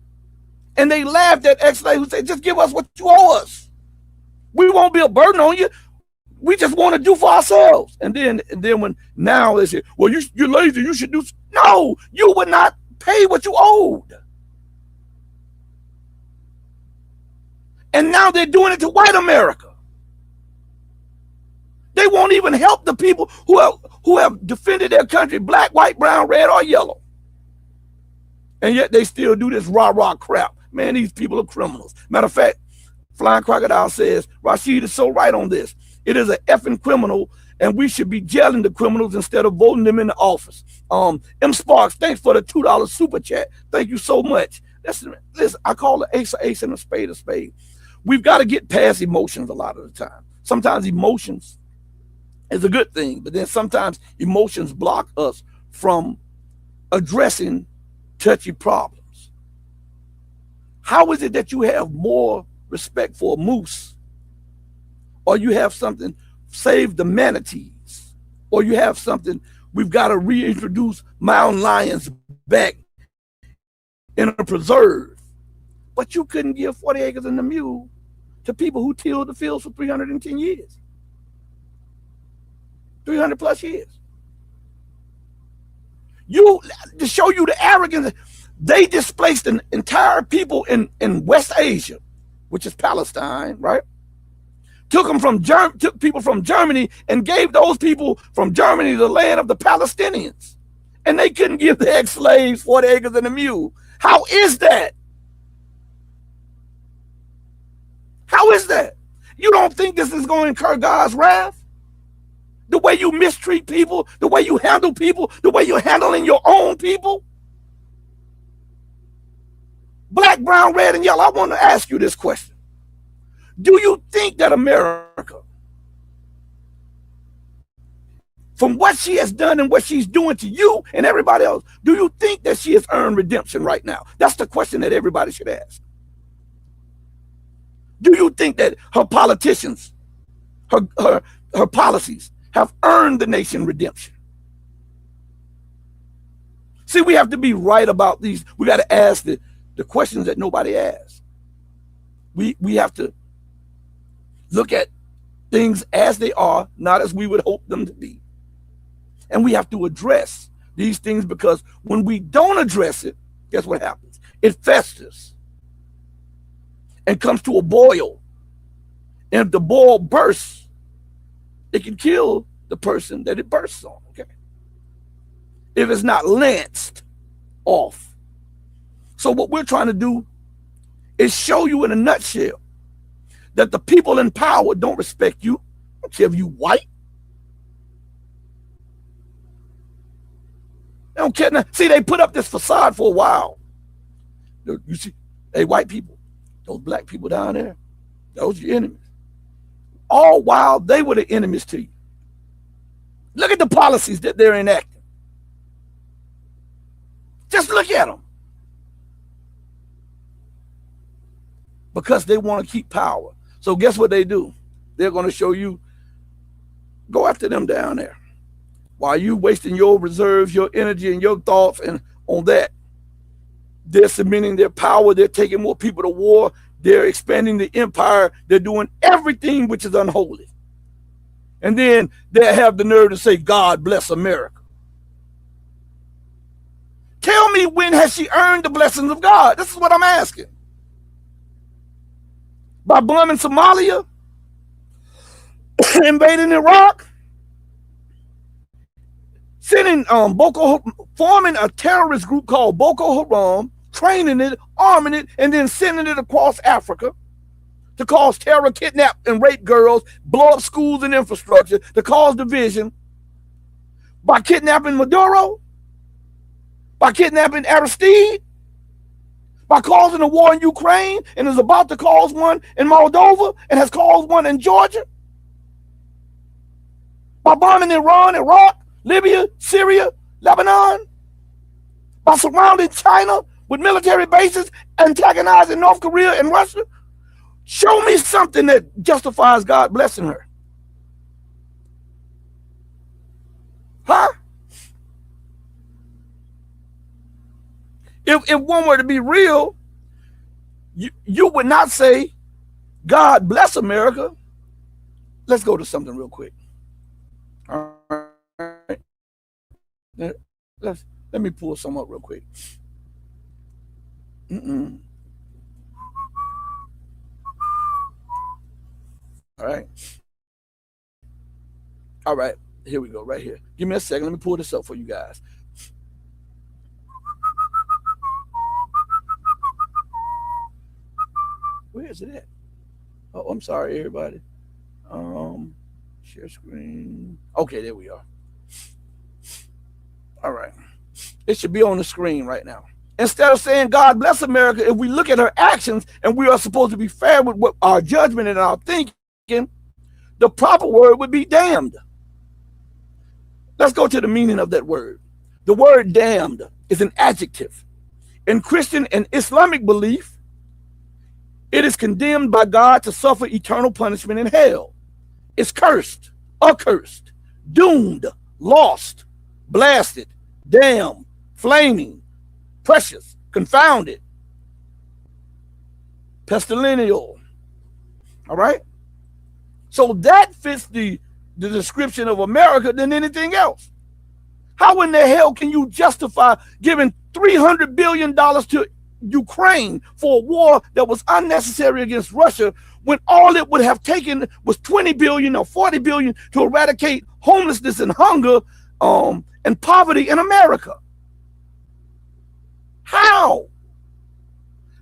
And they laughed at ex-slaves who said, just give us what you owe us. We won't be a burden on you. We just want to do for ourselves. And then when now they say, well, you're lazy, you should do. No, you would not pay what you owed. And now they're doing it to white America. They won't even help the people who have defended their country, black, white, brown, red, or yellow. And yet they still do this rah-rah crap. Man, these people are criminals. Matter of fact, Flying Crocodile says, Rashid is so right on this. It is an effing criminal, and we should be jailing the criminals instead of voting them into office. M. Sparks, thanks for the $2 super chat. Thank you so much. Listen, I call an ace a ace and a spade. We've got to get past emotions a lot of the time. Sometimes emotions is a good thing, but then sometimes emotions block us from addressing touchy problems. How is it that you have more respect for a moose, or you have something, save the manatees, or you have something, we've got to reintroduce mountain lions back in a preserve, but you couldn't give 40 acres and a mule to people who tilled the fields for 310 years, 300 plus years. To show you the arrogance, they displaced an entire people in West Asia, which is Palestine, right? Took people from Germany and gave those people from Germany the land of the Palestinians. And they couldn't give the ex-slaves 40 acres and a mule. How is that? How is that? You don't think this is going to incur God's wrath? The way you mistreat people, the way you handle people, the way you're handling your own people? Black, brown, red, and yellow, I want to ask you this question. Do you think that America, from what she has done and what she's doing to you and everybody else, do you think that she has earned redemption right now? That's the question that everybody should ask. Do you think that her politicians, her policies have earned the nation redemption? See, we have to be right about these. We got to ask the questions that nobody asks. We have to look at things as they are, not as we would hope them to be. And we have to address these things, because when we don't address it, guess what happens? It festers and comes to a boil. And if the boil bursts, it can kill the person that it bursts on, okay? If it's not lanced off. So what we're trying to do is show you in a nutshell that the people in power don't respect you. I don't care if you white. They don't care. See, they put up this facade for a while. You see, hey, white people, those black people down there, those are your enemies. All while they were the enemies to you. Look at the policies that they're enacting. Just look at them. Because they want to keep power. So guess what they do? They're going to show you, go after them down there. While you wasting your reserves, your energy, and your thoughts and on that, they're cementing their power. They're taking more people to war. They're expanding the empire. They're doing everything which is unholy. And then they have the nerve to say, God bless America. Tell me, when has she earned the blessings of God? This is what I'm asking. By bombing Somalia, invading Iraq, sending forming a terrorist group called Boko Haram, training it, arming it, and then sending it across Africa to cause terror, kidnap and rape girls, blow up schools and infrastructure, to cause division, by kidnapping Maduro, by kidnapping Aristide, by causing a war in Ukraine, and is about to cause one in Moldova, and has caused one in Georgia, by bombing Iran, Iraq, Libya, Syria, Lebanon, by surrounding China with military bases, antagonizing North Korea and Russia. Show me something that justifies God blessing her. Huh? If one were to be real, you would not say, God bless America. Let's go to something real quick. All right. Let me pull some up real quick. All right. Here we go, right here. Give me a second. Let me pull this up for you guys. Where is it at? Oh, I'm sorry, everybody. Share screen. Okay, there we are. All right. It should be on the screen right now. Instead of saying God bless America, if we look at her actions and we are supposed to be fair with what our judgment and our thinking, the proper word would be damned. Let's go to the meaning of that word. The word damned is an adjective. In Christian and Islamic belief, it is condemned by God to suffer eternal punishment in hell. It's cursed, accursed, doomed, lost, blasted, damned, flaming, precious, confounded, pestilential. All right? So that fits the description of America than anything else. How in the hell can you justify giving $300 billion to Ukraine for a war that was unnecessary against Russia, when all it would have taken was 20 billion or 40 billion to eradicate homelessness and hunger and poverty in America? How?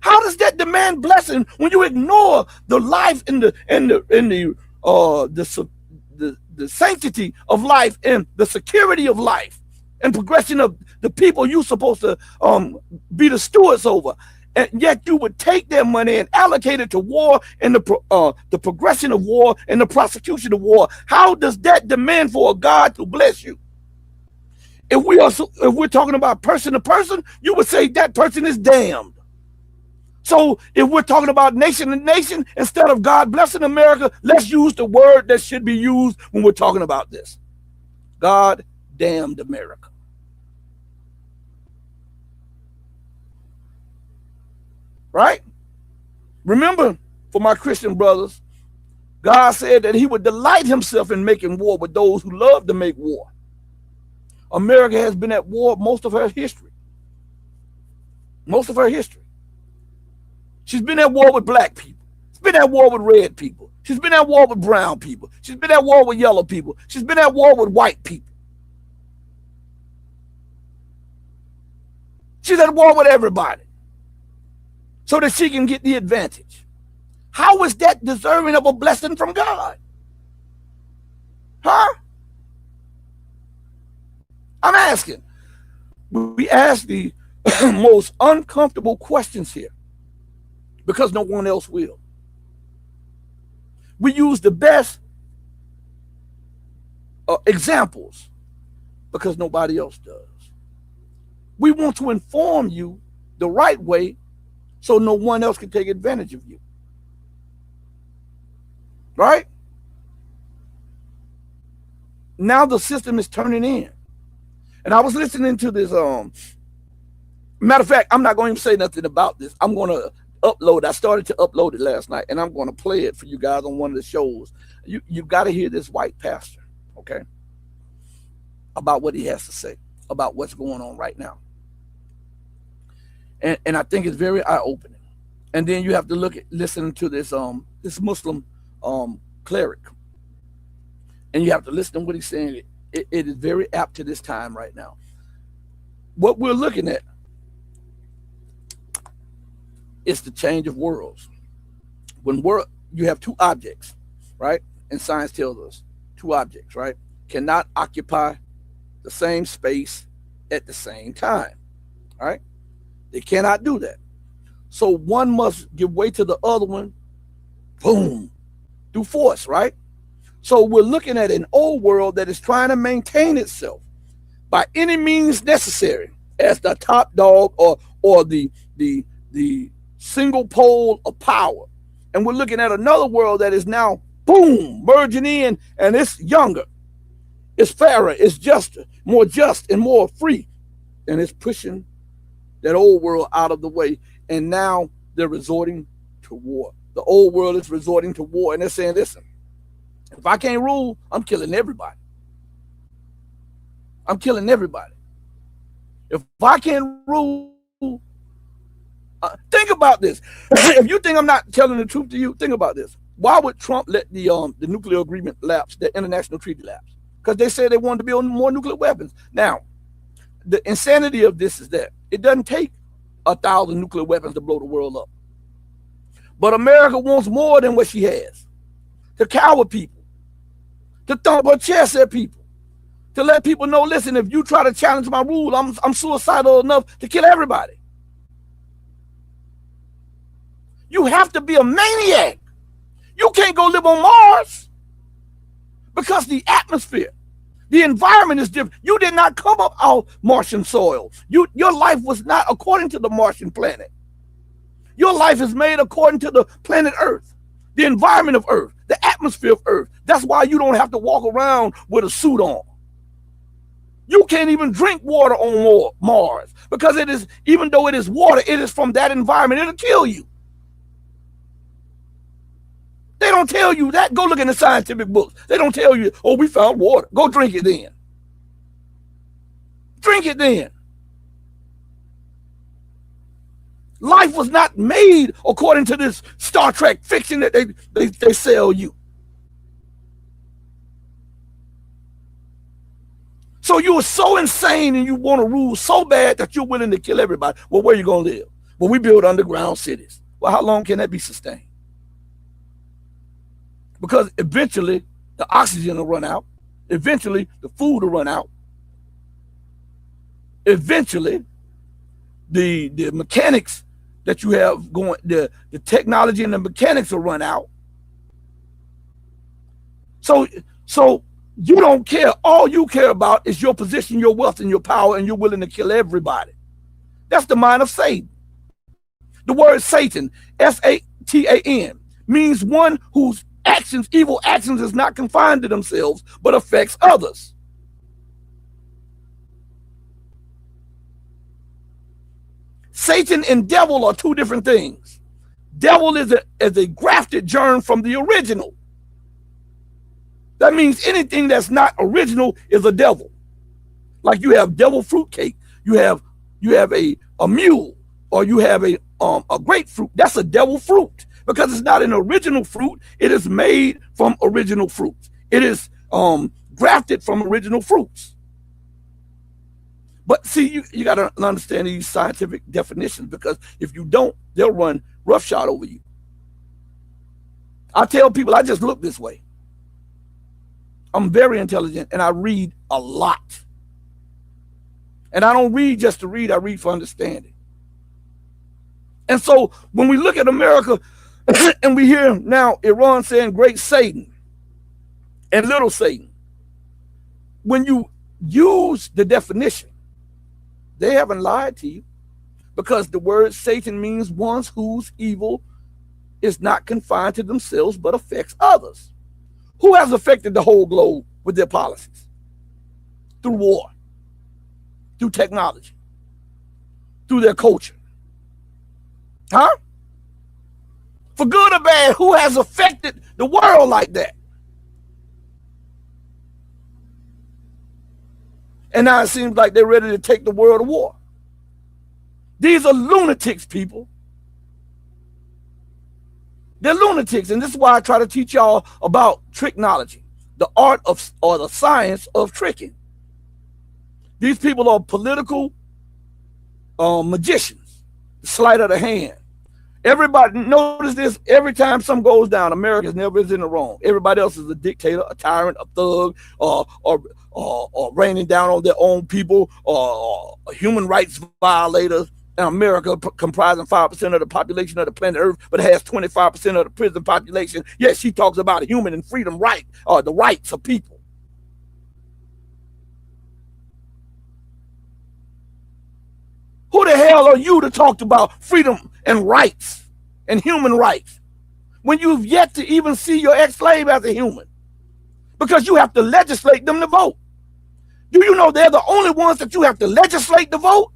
How does that demand blessing when you ignore the life and the sanctity of life and the security of life and progression of the people you're supposed to be the stewards over? And yet you would take their money and allocate it to war and the progression of war and the prosecution of war. How does that demand for a God to bless you? If we're talking about person to person, you would say that person is damned. So if we're talking about nation to nation, instead of God blessing America, let's use the word that should be used when we're talking about this. God damned America. Right? Remember, for my Christian brothers, God said that he would delight himself in making war with those who love to make war. America has been at war most of her history. Most of her history. She's been at war with black people. She's been at war with red people. She's been at war with brown people. She's been at war with yellow people. She's been at war with white people. She's at war with everybody so that she can get the advantage. How is that deserving of a blessing from God? Huh? I'm asking. We ask the most uncomfortable questions here because no one else will. We use the best examples because nobody else does. We want to inform you the right way so no one else can take advantage of you. Right? Now the system is turning in. And I was listening to this, matter of fact, I'm not going to say nothing about this. I'm going to upload. I started to upload it last night, and I'm going to play it for you guys on one of the shows. You got to hear this white pastor, okay, about what he has to say about what's going on right now. And I think it's very eye-opening. And then you have to listen to this Muslim cleric, and you have to listen to what he's saying. It is very apt to this time right now. What we're looking at is the change of worlds. When you have two objects, right? And science tells us two objects, right, cannot occupy the same space at the same time, right? They cannot do that. So one must give way to the other one, boom, through force, right? So we're looking at an old world that is trying to maintain itself by any means necessary as the top dog or the single pole of power. And we're looking at another world that is now, boom, merging in, and it's younger, it's fairer, it's juster, more just and more free, and it's pushing that old world out of the way. And now they're resorting to war. The old world is resorting to war, and they're saying, listen, if I can't rule, I'm killing everybody. I'm killing everybody. If I can't rule, think about this. If you think I'm not telling the truth to you, think about this. Why would Trump let the nuclear agreement lapse, the international treaty lapse? Because they said they wanted to build more nuclear weapons. Now, the insanity of this is that it doesn't take 1,000 nuclear weapons to blow the world up. But America wants more than what she has. To coward people, to thump her chest at people, to let people know, listen, if you try to challenge my rule, I'm suicidal enough to kill everybody. You have to be a maniac. You can't go live on Mars because the atmosphere, the environment is different. You did not come up off Martian soil. Your life was not according to the Martian planet. Your life is made according to the planet Earth, the environment of Earth, the atmosphere of Earth. That's why you don't have to walk around with a suit on. You can't even drink water on Mars because it is, even though it is water, it is from that environment. It'll kill you. They don't tell you that. Go look in the scientific books. They don't tell you, oh, we found water. Go drink it then. Drink it then. Life was not made according to this Star Trek fiction that they sell you. So you are so insane and you want to rule so bad that you're willing to kill everybody. Well, where are you going to live? Well, we build underground cities. Well, how long can that be sustained? Because eventually the oxygen will run out. Eventually the food will run out. Eventually the mechanics that you have going, the technology and the mechanics will run out. So you don't care. All you care about is your position, your wealth, and your power, and you're willing to kill everybody. That's the mind of Satan. The word Satan, S-A-T-A-N, means one whose actions, evil actions, is not confined to themselves, but affects others. Satan and devil are two different things. Devil is a grafted germ from the original. That means anything that's not original is a devil. Like you have devil fruitcake, you have a mule, or you have a grapefruit. That's a devil fruit because it's not an original fruit. It is made from original fruits. It is grafted from original fruits. But see, you got to understand these scientific definitions, because if you don't, they'll run roughshod over you. I tell people I just look this way. I'm very intelligent and I read a lot. And I don't read just to read, I read for understanding. And so when we look at America and we hear now Iran saying great Satan and little Satan, when you use the definition, they haven't lied to you, because the word Satan means one whose evil is not confined to themselves but affects others. Who has affected the whole globe with their policies? Through war, through technology, through their culture. Huh? For good or bad, who has affected the world like that? And now it seems like they're ready to take the world to war. These are lunatics, people. They're lunatics, and this is why I try to teach y'all about tricknology, the art of, or the science of tricking. These people are political magicians, sleight of the hand. Everybody, notice this, every time something goes down, America never is in the wrong. Everybody else is a dictator, a tyrant, a thug, or raining down on their own people, or human rights violators. And America, comprising 5% of the population of the planet Earth, but it has 25% of the prison population. Yes, she talks about human and freedom right, or the rights of people. Who the hell are you to talk about freedom and rights and human rights when you've yet to even see your ex-slave as a human? Because you have to legislate them to vote. Do you know they're the only ones that you have to legislate to vote?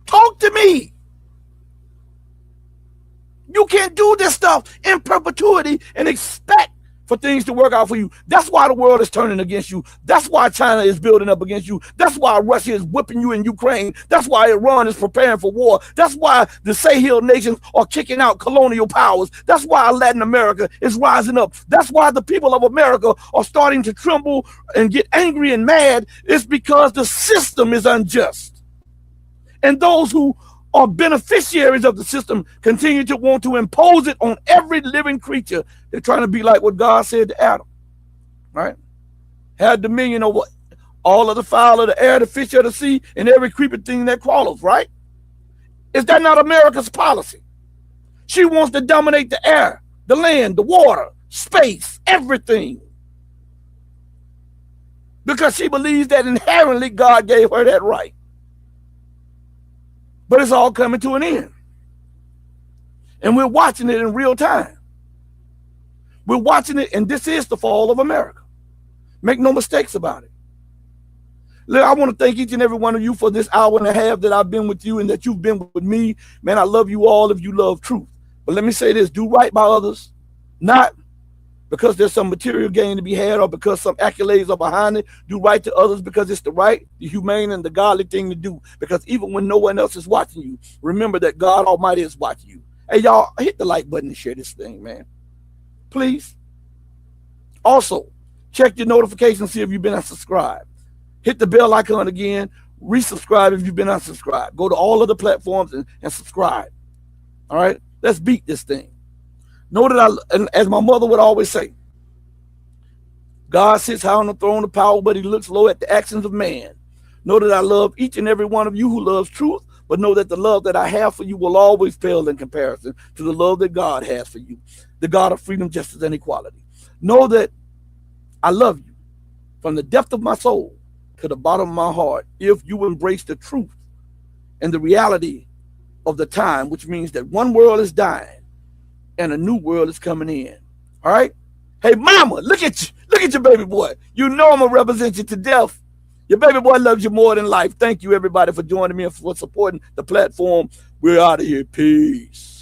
Talk to me. You can't do this stuff in perpetuity and expect for things to work out for you. That's why the world is turning against you. That's why China is building up against you. That's why Russia is whipping you in Ukraine. That's why Iran is preparing for war. That's why the Sahel nations are kicking out colonial powers. That's why Latin America is rising up. That's why the people of America are starting to tremble and get angry and mad. It's because the system is unjust. And those who are beneficiaries of the system continue to want to impose it on every living creature. They're trying to be like what God said to Adam, right? Had dominion over all of the fowl of the air, the fish of the sea, and every creeping thing that crawls, right? Is that not America's policy? She wants to dominate the air, the land, the water, space, everything. Because she believes that inherently God gave her that right. But it's all coming to an end. And we're watching it in real time. We're watching it, and this is the fall of America. Make no mistakes about it. Look, I want to thank each and every one of you for this hour and a half that I've been with you and that you've been with me. Man, I love you all if you love truth. But let me say this, do right by others, not because there's some material gain to be had or because some accolades are behind it. Do right to others because it's the right, the humane, and the godly thing to do. Because even when no one else is watching you, remember that God Almighty is watching you. Hey, y'all, hit the like button and share this thing, man. Please. Also, check your notifications, see if you've been unsubscribed. Hit the bell icon again. Resubscribe if you've been unsubscribed. Go to all of the platforms and subscribe. All right? Let's beat this thing. Know that and as my mother would always say, God sits high on the throne of power, but he looks low at the actions of man. Know that I love each and every one of you who loves truth, but know that the love that I have for you will always pale in comparison to the love that God has for you, the God of freedom, justice, and equality. Know that I love you from the depth of my soul to the bottom of my heart if you embrace the truth and the reality of the time, which means that one world is dying and a new world is coming in. All right? Hey, mama, look at you. Look at your baby boy. You know I'm going to represent you to death. Your baby boy loves you more than life. Thank you, everybody, for joining me and for supporting the platform. We're out of here. Peace.